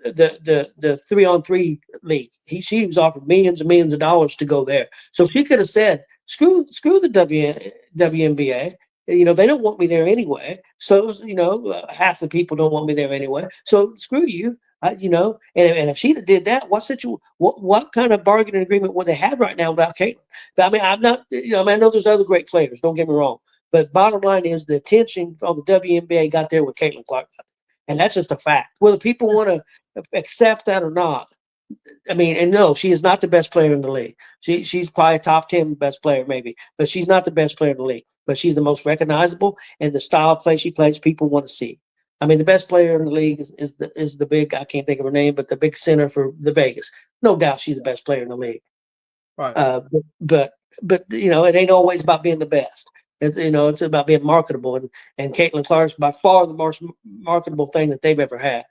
the 3-on-3 league. She was offered millions and millions of dollars to go there. So she could have said, screw the WNBA. They don't want me there anyway. So, half the people don't want me there anyway. So screw you, and if she did that, what kind of bargaining agreement would they have right now without Caitlin? I mean, I'm not, I know there's other great players. Don't get me wrong. But bottom line is the attention on the WNBA got there with Caitlin Clark. And that's just a fact. Whether people want to accept that or not, I mean, and no, she is not the best player in the league. She's probably top 10 best player, maybe, but she's not the best player in the league. But she's the most recognizable, and the style of play she plays, people want to see. I mean, the best player in the league is the big, I can't think of her name, but the big center for the Vegas. No doubt she's the best player in the league. right. But it ain't always about being the best. It's about being marketable, and Caitlin Clark's by far the most marketable thing that they've ever had.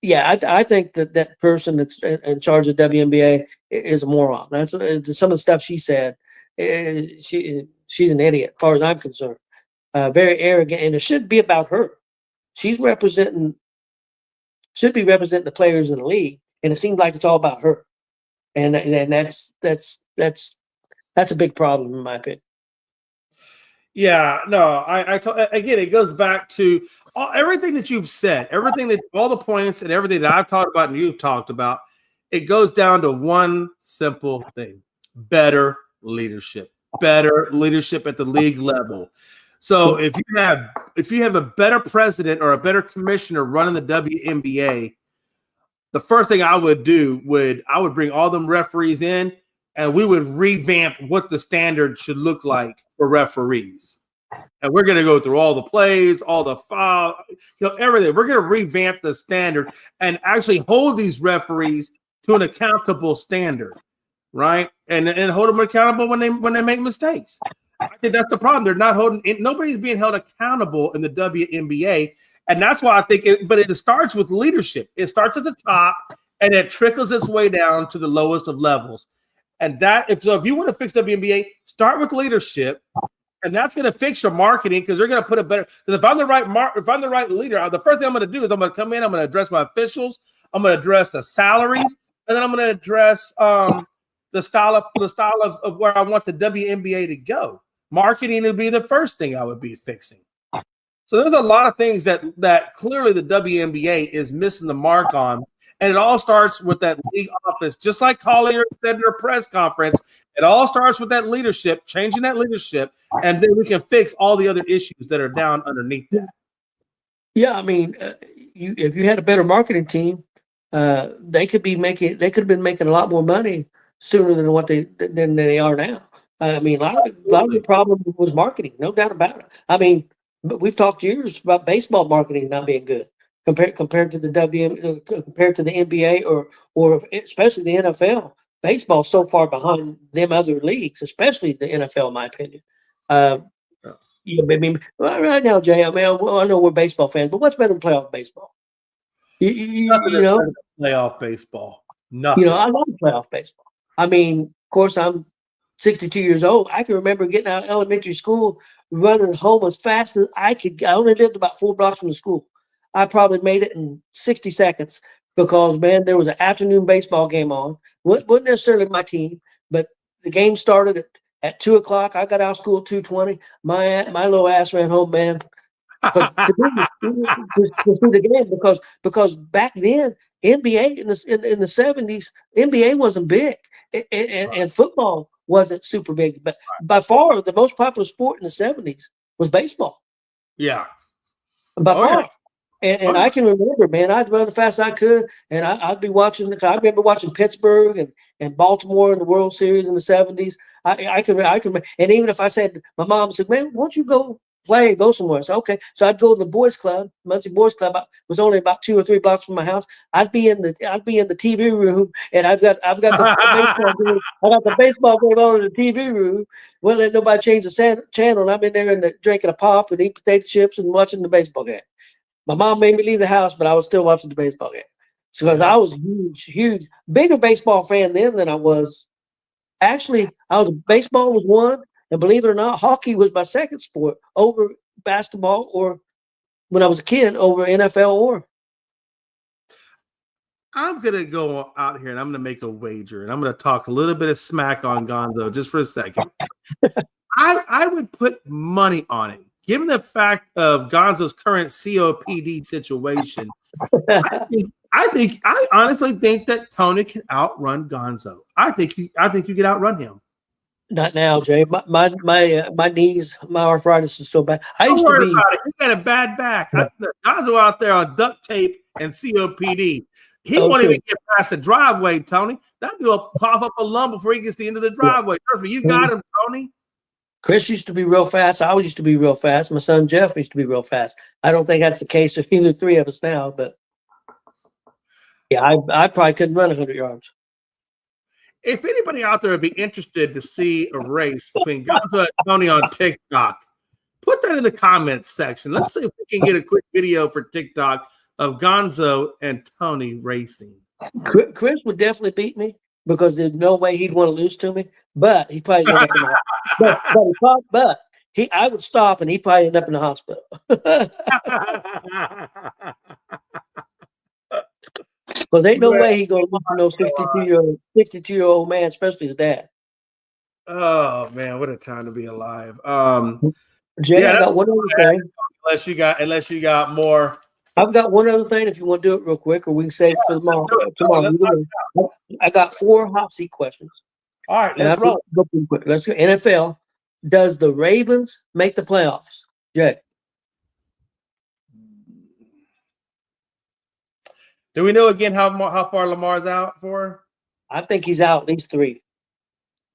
Yeah, I think that person that's in charge of WNBA is a moron. That's some of the stuff she said. She's an idiot, as far as I'm concerned. Very arrogant, and it should be about her. Should be representing the players in the league, and it seems like it's all about her. And that's a big problem in my opinion. Yeah, no, again, it goes back to everything that you've said, all the points and everything that I've talked about and you've talked about. It goes down to one simple thing: better leadership at the league level. So if you have a better president or a better commissioner running the WNBA, the first thing I would do I would bring all them referees in, and we would revamp what the standard should look like for referees. And we're going to go through all the plays, all the foul, everything. We're going to revamp the standard and actually hold these referees to an accountable standard, right? And hold them accountable when they make mistakes. I think that's the problem. They're not nobody's being held accountable in the WNBA. And that's why I think it starts with leadership. It starts at the top and it trickles its way down to the lowest of levels. And if you want to fix WNBA, start with leadership And that's going to fix your marketing because they're going to put a better. Because if I'm the right leader, the first thing I'm going to do is I'm going to come in. I'm going to address my officials. I'm going to address the salaries, and then I'm going to address the style of where I want the WNBA to go. Marketing would be the first thing I would be fixing. So there's a lot of things that clearly the WNBA is missing the mark on. And it all starts with that league office, just like Collier said in her press conference. It all starts with that leadership, changing that leadership, and then we can fix all the other issues that are down underneath that. Yeah, I mean, if you had a better marketing team, they could have been making a lot more money sooner than they are now. I mean, a lot of the problem was marketing, no doubt about it. I mean, but we've talked years about baseball marketing not being good compared to the compared to the NBA or especially the NFL. Baseball's so far behind them other leagues, especially the NFL, in my opinion. I mean, right now, Jay, I mean, I know we're baseball fans, but what's better than playoff baseball? You know, playoff baseball. Nothing. You know, I love playoff baseball. I mean, of course, I'm 62 years old. I can remember getting out of elementary school, running home as fast as I could. I only lived about 4 blocks from the school. I probably made it in 60 seconds because, man, there was an afternoon baseball game on. Wasn't necessarily my team, but the game started at 2 o'clock. I got out of school at 2:20. My little ass ran home, man. To see the game because back then NBA in the 70s, NBA wasn't big and football wasn't super big, but by far the most popular sport in the 70s was baseball. Yeah, by far. Yeah. And I can remember, man, I'd run as fast as I could, and I'd be watching. I remember watching Pittsburgh and Baltimore in the World Series in the 70s. I can, and even if I said, my mom said, man, why don't you go play and go somewhere? I said, okay. So I'd go to the boys club. Muncie Boys Club was only about 2 or 3 blocks from my house. I'd be in the TV room, and I've got the baseball game. I got the baseball game on in the TV room. Wouldn't let nobody change the channel. And I'm in there drinking a pop and eating potato chips and watching the baseball game. My mom made me leave the house, but I was still watching the baseball game. So because I was huge, bigger baseball fan then than I was. Actually, baseball was one, and believe it or not, hockey was my second sport over basketball, or when I was a kid, over NFL or. I'm going to go out here and I'm going to make a wager, and I'm going to talk a little bit of smack on Gonzo just for a second. I would put money on it. Given the fact of Gonzo's current COPD situation, I honestly think that Tony can outrun Gonzo. I think you can outrun him. Not now, Jay. My knees, my arthritis is so bad. Don't worry about it. He got a bad back. Gonzo out there on duct tape and COPD. He won't even get past the driveway, Tony. That dude will pop up a lung before he gets to the end of the driveway. Trust me, you got him, Tony. Chris used to be real fast. I always used to be real fast. My son Jeff used to be real fast. I don't think that's the case with either 3 of us now, but yeah, I probably couldn't run 100 yards. If anybody out there would be interested to see a race between Gonzo and Tony on TikTok, put that in the comments section. Let's see if we can get a quick video for TikTok of Gonzo and Tony racing. Chris would definitely beat me because there's no way he'd want to lose to me, but he probably end up in the I would stop and he'd probably end up in the hospital. Because ain't no way he's gonna lose to no 62-year-old man, especially his dad. Oh man, what a time to be alive. Jay, I got one other thing. Unless you got more. I've got one other thing. If you want to do it real quick, or we can save it for tomorrow. I got 4 hot seat questions. All right, let's roll. Let's go. NFL. Does the Ravens make the playoffs? Jay. Do we know again how far Lamar's out for? I think he's out at least 3.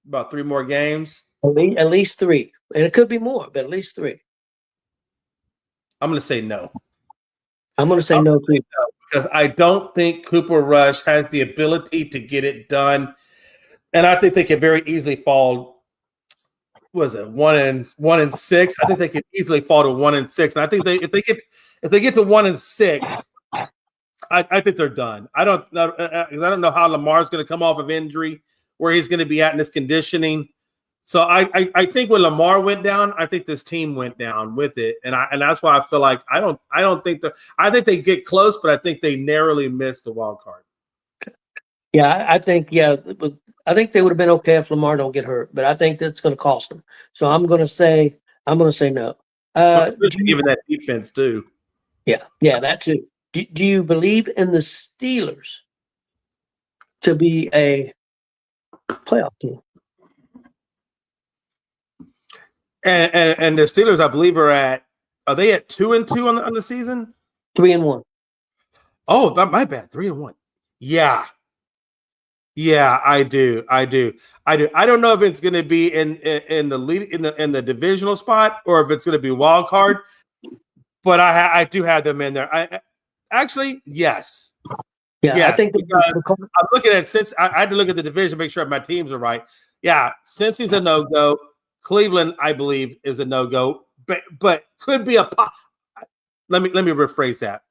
About 3 more games. At least 3, and it could be more, but at least 3. I'm going to say no. I'm going to say no too, because I don't think Cooper Rush has the ability to get it done, and I think they could very easily fall. What is it, 1-6? I think they could easily fall to 1-6, and I think if they get to 1-6, I think they're done. I don't know how Lamar's going to come off of injury, where he's going to be at in his conditioning. So I think when Lamar went down, I think this team went down with it, and that's why I feel like I don't think I think they get close, but I think they narrowly missed the wild card. Yeah, I think I think they would have been okay if Lamar don't get hurt, but I think that's going to cost them. So I'm going to say no. Given that defense too. Yeah, that too. Do you believe in the Steelers to be a playoff team? And the Steelers, I believe, are they at 2-2 on the season? 3-1. Oh, my bad. 3-1. Yeah. Yeah, I do. I don't know if it's going to be in the lead in the divisional spot or if it's going to be wild card, but I do have them in there. Actually, yes. Yeah, I think I'm looking at since I had to look at the division, make sure my teams are right. Yeah, since he's a no-go. Cleveland, I believe, is a no-go, but could be a let me rephrase that.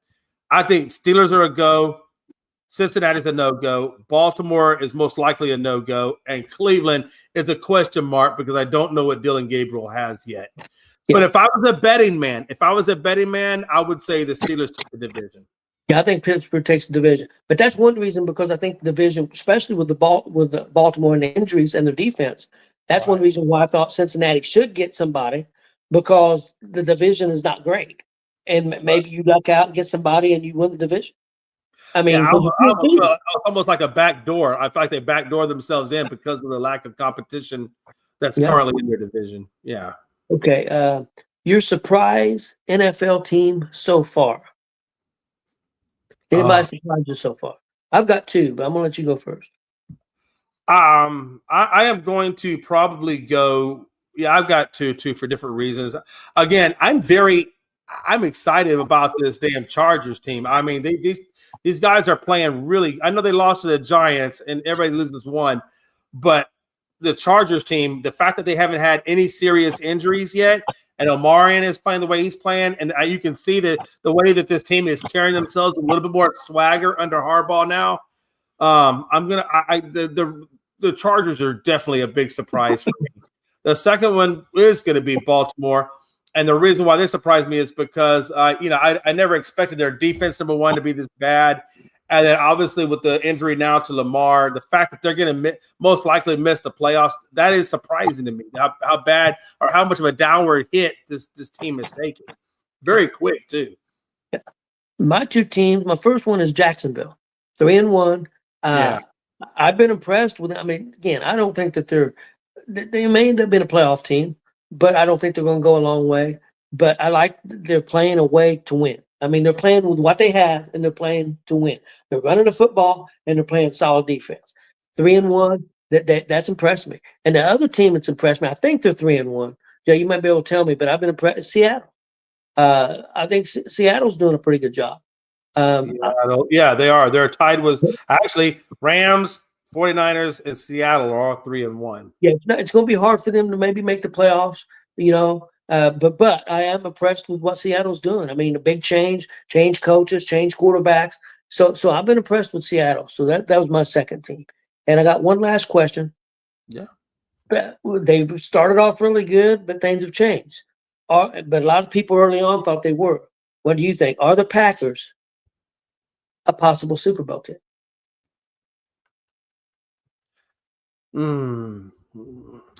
I think Steelers are a go. Cincinnati's a no-go. Baltimore is most likely a no-go, and Cleveland is a question mark because I don't know what Dylan Gabriel has yet. Yeah. But if I was a betting man, I would say the Steelers take the division. Yeah, I think Pittsburgh takes the division, but that's one reason because I think the division, especially with the Baltimore and the injuries and the defense, that's one reason why I thought Cincinnati should get somebody because the division is not great, and maybe you luck out and get somebody and you win the division. I mean, it's almost like a backdoor. I feel like they backdoor themselves in because of the lack of competition that's currently in their division. Yeah. Okay. Your surprise NFL team so far? Anybody surprised you so far? I've got two, but I'm gonna let you go first. I am going to probably go. Yeah, I've got two for different reasons. Again, I'm excited about this damn Chargers team. I mean, these guys are playing really. I know they lost to the Giants, and everybody loses one, but the Chargers team, the fact that they haven't had any serious injuries yet, and Omarion is playing the way he's playing, and you can see the way that this team is carrying themselves, a little bit more swagger under Harbaugh now. The Chargers are definitely a big surprise for me. The second one is going to be Baltimore. And the reason why they surprised me is because, I never expected their defense, number one, to be this bad. And then obviously with the injury now to Lamar, the fact that they're going to most likely miss the playoffs, that is surprising to me, how bad or how much of a downward hit this team is taking. Very quick, too. My two teams, my first one is Jacksonville, 3-1. I've been impressed with it. I mean, again, I don't think that they may end up being a playoff team, but I don't think they're going to go a long way. But I like they're playing a way to win. I mean, they're playing with what they have, and they're playing to win. They're running the football, and they're playing solid defense. 3-1, that's impressed me. And the other team that's impressed me, I think they're 3-1. Jay, you might be able to tell me, but I've been impressed. Seattle. I think Seattle's doing a pretty good job. Yeah, they are. They're tied with actually Rams, 49ers, and Seattle are all 3-1. Yeah, it's going to be hard for them to maybe make the playoffs, but I am impressed with what Seattle's doing. I mean, a big change coaches, change quarterbacks. So I've been impressed with Seattle. So that was my second team. And I got one last question. Yeah. They started off really good, but things have changed. But a lot of people early on thought they were. What do you think? Are the Packers a possible Super Bowl team?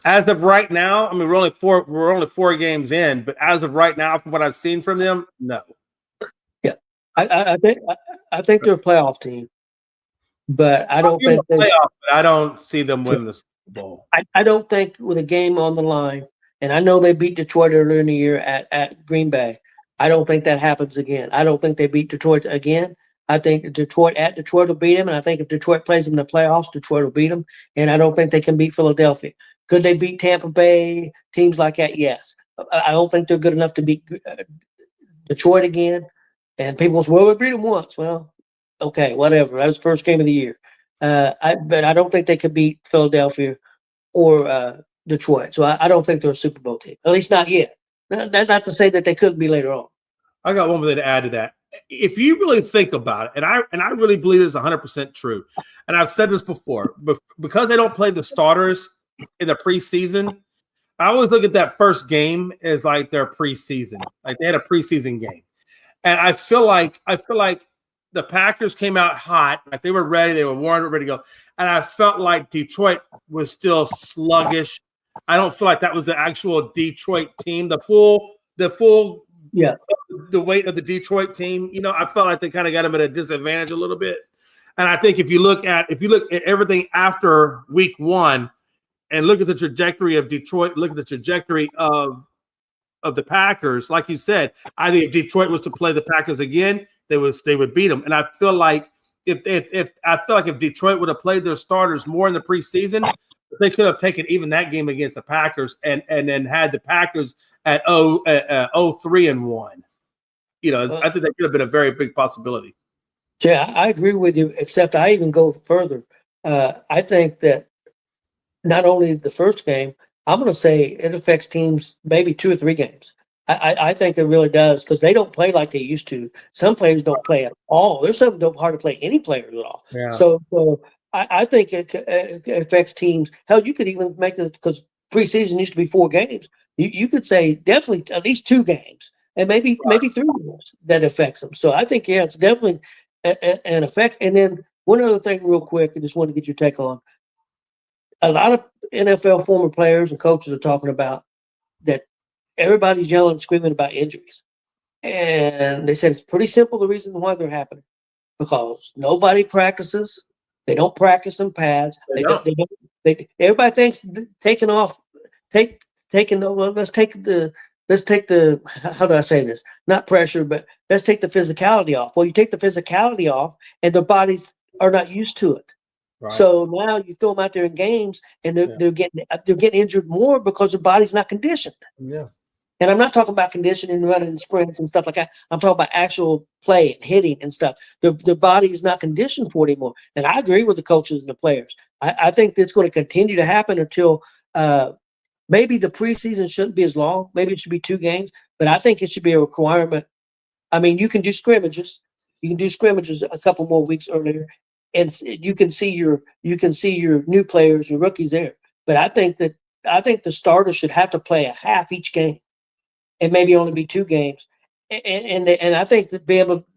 As of right now, I mean, we're only four games in, but as of right now, from what I've seen from them, no. Yeah, I think they're a playoff team, but I don't think I don't see them winning the Super Bowl. I don't think with a game on the line, and I know they beat Detroit earlier in the year at Green Bay. I don't think that happens again. I don't think they beat Detroit again. I think Detroit will beat them, and I think if Detroit plays them in the playoffs, Detroit will beat them. And I don't think they can beat Philadelphia. Could they beat Tampa Bay, teams like that? Yes. I don't think they're good enough to beat Detroit again. And people say, well, they beat them once. Well, okay, whatever. That was the first game of the year. But I don't think they could beat Philadelphia or Detroit. So I don't think they're a Super Bowl team, at least not yet. That's not to say that they couldn't be later on. I got one more thing to add to that. If you really think about it, and I really believe this is 100% true, and I've said this before, but because they don't play the starters in the preseason, I always look at that first game as like their preseason. Like they had a preseason game. And I feel like the Packers came out hot, like they were ready, they were warmed, ready to go. And I felt like Detroit was still sluggish. I don't feel like that was the actual Detroit team, the full Yeah. the weight of the Detroit team. You know, I felt like they kind of got them at a disadvantage a little bit. And I think if you look at everything after week one and look at the trajectory of Detroit, look at the trajectory of the Packers, like you said, I think if Detroit was to play the Packers again, they would beat them. And I feel like if Detroit would have played their starters more in the preseason, they could have taken even that game against the Packers and then had the Packers at 3-1. You know, I think that could have been a very big possibility. Yeah, I agree with you, except I even go further. I think that not only the first game, I'm going to say it affects teams maybe 2 or 3 games. I think it really does because they don't play like they used to. Some players don't play at all. There's some don't hardly play any players at all. Yeah. So I think it affects teams. Hell, you could even make it because preseason used to be 4 games. You could say definitely at least 2 games and maybe 3 games that affects them. So I think, yeah, it's definitely an effect. And then one other thing real quick, I just wanted to get your take on. A lot of NFL former players and coaches are talking about that everybody's yelling and screaming about injuries. And they said it's pretty simple the reason why they're happening. Because nobody practices. They don't practice in pads. Everybody thinks taking the how do I say this? Not pressure, but let's take the physicality off. Well, you take the physicality off and their bodies are not used to it. Right. So now you throw them out there in games and they're getting injured more because their body's not conditioned. Yeah. And I'm not talking about conditioning, running sprints and stuff like that. I'm talking about actual play and hitting and stuff. Their body is not conditioned for it anymore. And I agree with the coaches and the players. I think that's going to continue to happen until maybe the preseason shouldn't be as long. Maybe it should be 2 games. But I think it should be a requirement. I mean, you can do scrimmages. You can do scrimmages a couple more weeks earlier. And you can see your new players, your rookies there. But I think the starters should have to play a half each game, and maybe only be 2 games. And I think that be able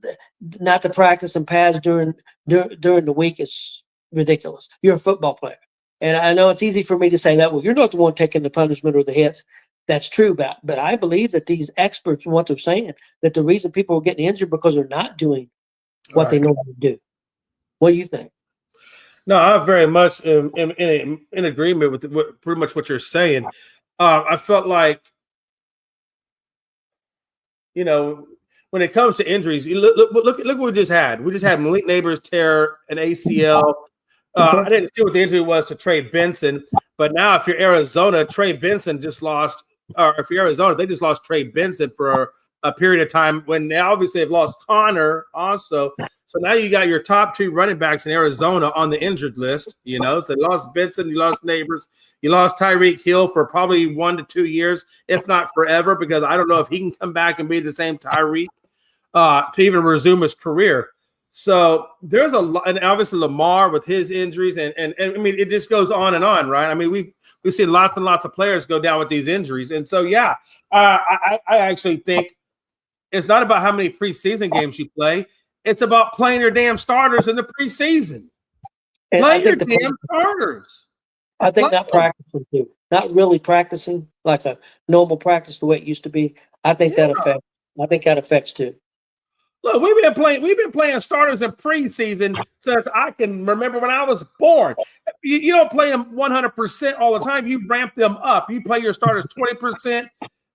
not to practice in pads during the week is ridiculous. You're a football player, and I know it's easy for me to say that. Well, you're not the one taking the punishment or the hits. That's true, but I believe that these experts and what they're saying that the reason people are getting injured because they're not doing what they normally do. What do you think? No, I'm very much in agreement with pretty much what you're saying. I felt like, you know, when it comes to injuries, you look what we just had. We just had Malik Neighbors tear an ACL. I didn't see what the injury was to Trey Benson, but now if you're Arizona, Trey Benson just lost. Or if you're Arizona, they just lost Trey Benson for a period of time when they obviously have lost Connor also. So now you got your top 2 running backs in Arizona on the injured list, you know. So you lost Benson, you lost Neighbors, you lost Tyreek Hill for probably 1 to 2 years, if not forever, because I don't know if he can come back and be the same Tyreek to even resume his career. So there's a lot, and obviously Lamar with his injuries, and I mean it just goes on and on, right? I mean we've seen lots and lots of players go down with these injuries, and so yeah, I actually think it's not about how many preseason games you play. It's about playing your damn starters in the preseason. Play your damn starters. I think not practicing too. Not really practicing like a normal practice the way it used to be. I think that affects too. Look, we've been playing starters in preseason since I can remember when I was born. You don't play them 100% all the time. You ramp them up. You play your starters 20%.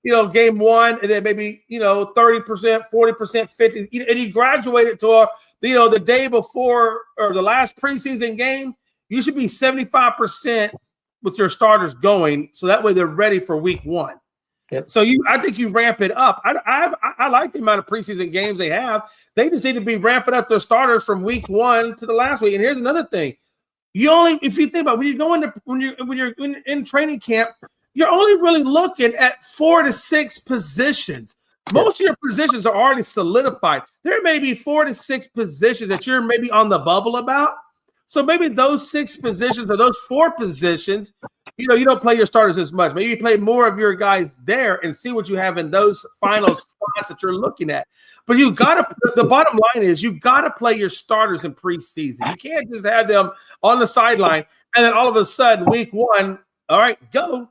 You know, game 1, and then maybe, 30%, 40%, 50%, and you graduated to the day before or the last preseason game, you should be 75% with your starters going, so that way they're ready for week 1. Yep. So I think you ramp it up. I like the amount of preseason games they have. They just need to be ramping up their starters from week 1 to the last week. And here's another thing: if you think about when you're in training camp, you're only really looking at 4 to 6 positions. Most of your positions are already solidified. There may be 4 to 6 positions that you're maybe on the bubble about. So maybe those 6 positions or those 4 positions, you don't play your starters as much. Maybe you play more of your guys there and see what you have in those final spots that you're looking at. But you got to. The bottom line is you got to play your starters in preseason. You can't just have them on the sideline and then all of a sudden week one, all right, go.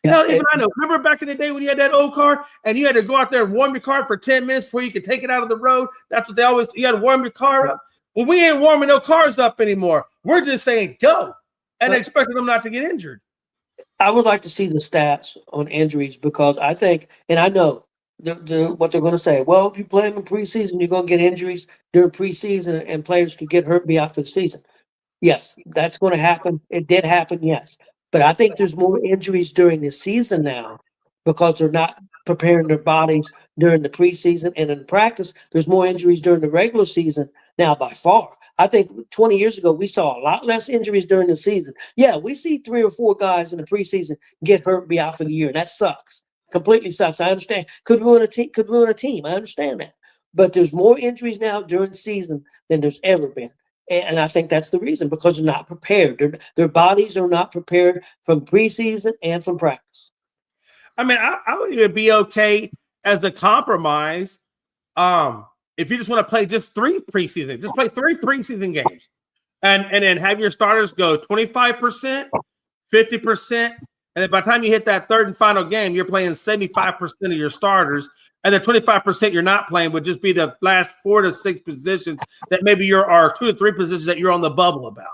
Hell, even I know. Remember back in the day when you had that old car and you had to go out there and warm your car for 10 minutes before you could take it out of the road? That's what they always. You had to warm your car up. Well, we ain't warming no cars up anymore. We're just saying go and expecting them not to get injured. I would like to see the stats on injuries because I think, and I know what they're going to say. Well, if you play them in preseason, you're going to get injuries during preseason, and players could get hurt and be out for the season. Yes, that's going to happen. It did happen, yes. But I think there's more injuries during the season now because they're not preparing their bodies during the preseason. And in practice, there's more injuries during the regular season now by far. I think 20 years ago, we saw a lot less injuries during the season. Yeah, we see 3 or 4 guys in the preseason get hurt and be out for the year. And that sucks. Completely sucks. I understand. Could ruin a team. I understand that. But there's more injuries now during the season than there's ever been. And I think that's the reason, because they're not prepared. Their bodies are not prepared from preseason and from practice. I mean, I would even be okay as a compromise if you just want to play just 3 preseason. Just play 3 preseason games and then have your starters go 25%, 50%. And then by the time you hit that third and final game, you're playing 75% of your starters. And the 25% you're not playing would just be the last 4 to 6 positions that maybe are 2 to 3 positions that you're on the bubble about.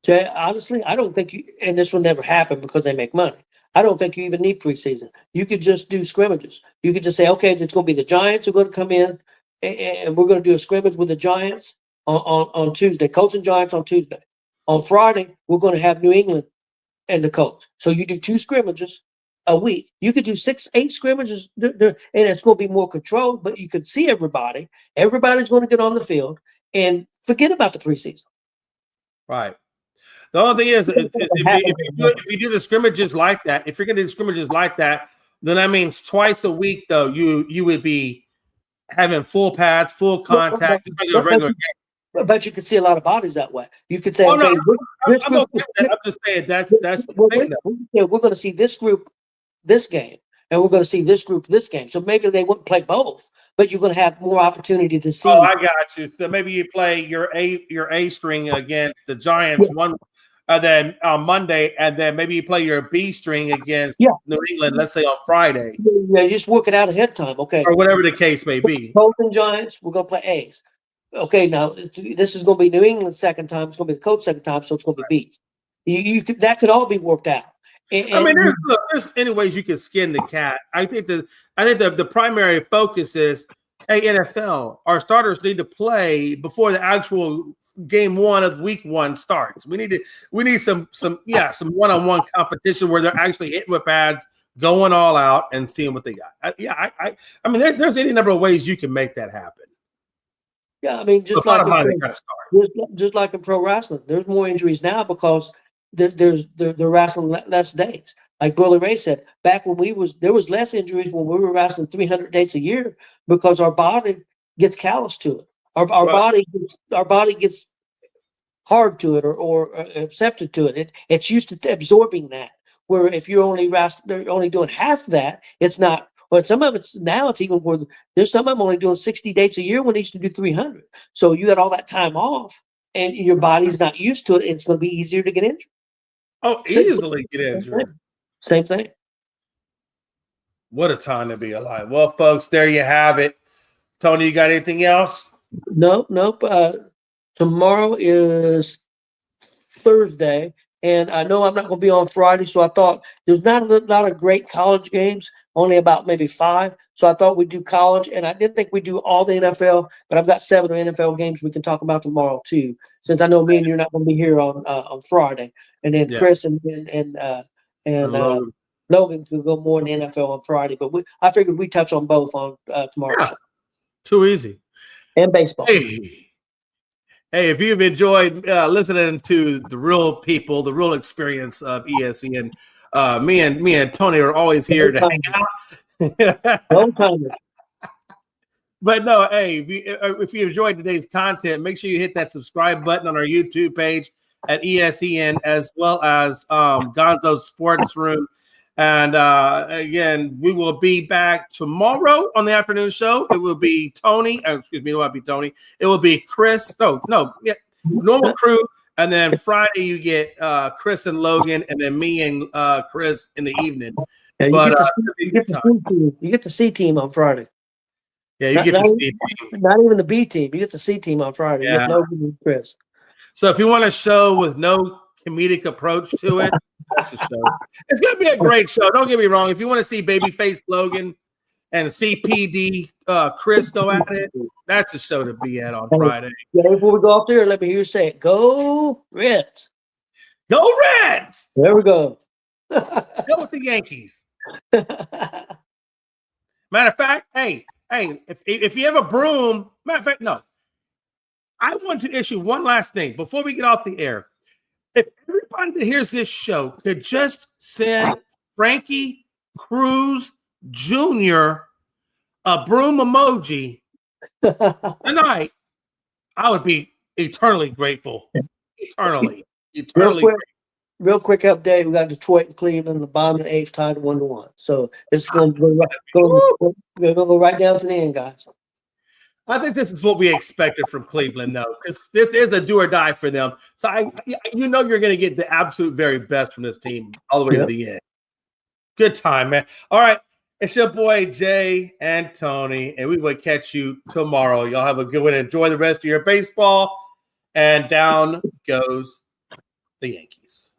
Jay, honestly, I don't think and this will never happen because they make money. I don't think you even need preseason. You could just do scrimmages. You could just say, okay, it's going to be the Giants are going to come in, and we're going to do a scrimmage with the Giants on Tuesday. Colts and Giants on Tuesday. On Friday, we're going to have New England and the Colts. So you do 2 scrimmages a week. You could do 6, 8 scrimmages, and it's going to be more controlled, but you could see everybody. Everybody's going to get on the field and forget about the preseason. Right. The only thing is, if you do the scrimmages like that, if you're going to do scrimmages like that, then that means twice a week, though, you would be having full pads, full contact, just like a regular game. But you could see a lot of bodies that way. You could say, oh, okay, no, I'm okay with that. I'm just saying that's the thing, though. we're going to see this group this game, and we're going to see this group this game. So maybe they wouldn't play both, but you're going to have more opportunity to see. Oh, I got you. So maybe you play your A string against the Giants then on Monday, and then maybe you play your B string against New England, let's say on Friday. Yeah, just work it out ahead of time, okay? Or whatever the case may be. Colts and Giants, we're going to play A's. Okay, now this is going to be New England's second time. It's going to be the Colts' second time, so it's going to be B's. That could all be worked out. I mean, there's any ways you can skin the cat. I think the primary focus is, hey, NFL, our starters need to play before the actual game 1 of week 1 starts. We need some one-on-one competition where they're actually hitting with pads, going all out, and seeing what they got. I mean, there's any number of ways you can make that happen. Yeah, I mean, just like in pro wrestling, there's more injuries now because they're wrestling less days. Like Bully Ray said, back when there was less injuries when we were wrestling 300 days a year because our body gets callous to it. Our body gets hard to it or accepted to it. It's used to absorbing that. Where if you're only doing half that, it's not. But some of it's even where there's some of them only doing 60 dates a year when they used to do 300. So you had all that time off, and your body's not used to it. And it's going to be easier to get injured. Oh, easily get injured. Same thing. What a time to be alive. Well, folks, there you have it. Tony, you got anything else? Nope. Tomorrow is Thursday, and I know I'm not going to be on Friday, so I thought there's not a lot of great college games, only about maybe 5. So I thought we'd do college, and I didn't think we'd do all the NFL, but I've got 7 NFL games we can talk about tomorrow too, since I know me and you're not going to be here on Friday, and then Chris and Logan could go more in the NFL on Friday, but I figured we'd touch on both on tomorrow. Yeah. Too easy. And baseball. Hey, if you've enjoyed listening to the real people, the real experience of ESEN, me and Tony are always here to hang out. But no, hey, if you enjoyed today's content, make sure you hit that subscribe button on our YouTube page. at ESEN, as well as Gonzo's Sports Room. And again, we will be back tomorrow on the afternoon show. It will be Tony. Excuse me, it won't be Tony. It will be Chris. Normal crew. And then Friday you get Chris and Logan, and then me and Chris in the evening. Yeah, But you get the C team on Friday. yeah, you get the C team. Not even the B team. You get the C team on Friday. You Yeah. get Logan and Chris. So if you want a show with no comedic approach to it, that's a show. It's going to be a great show. Don't get me wrong. If you want to see Babyface Logan and CPD Chris go at it, that's a show to be at on Friday. Yeah, before we go off there, let me hear you say it. Go Reds. Go Reds! There we go. Go with the Yankees. Matter of fact, hey, if you have a broom, matter of fact, no. I want to issue one last thing before we get off the air. If everybody that hears this show could just send Frankie Cruz Jr. a broom emoji tonight, I would be eternally grateful. Eternally Real quick update. We got Detroit and Cleveland, the bottom of the eighth, tied 1-1. So it's going to go right down to the end, guys. I think this is what we expected from Cleveland, though, because this is a do or die for them. So you're going to get the absolute very best from this team all the way to the end. Good time, man. All right. It's your boy, Jay and Tony, and we will catch you tomorrow. Y'all have a good one. Enjoy the rest of your baseball. And down goes the Yankees.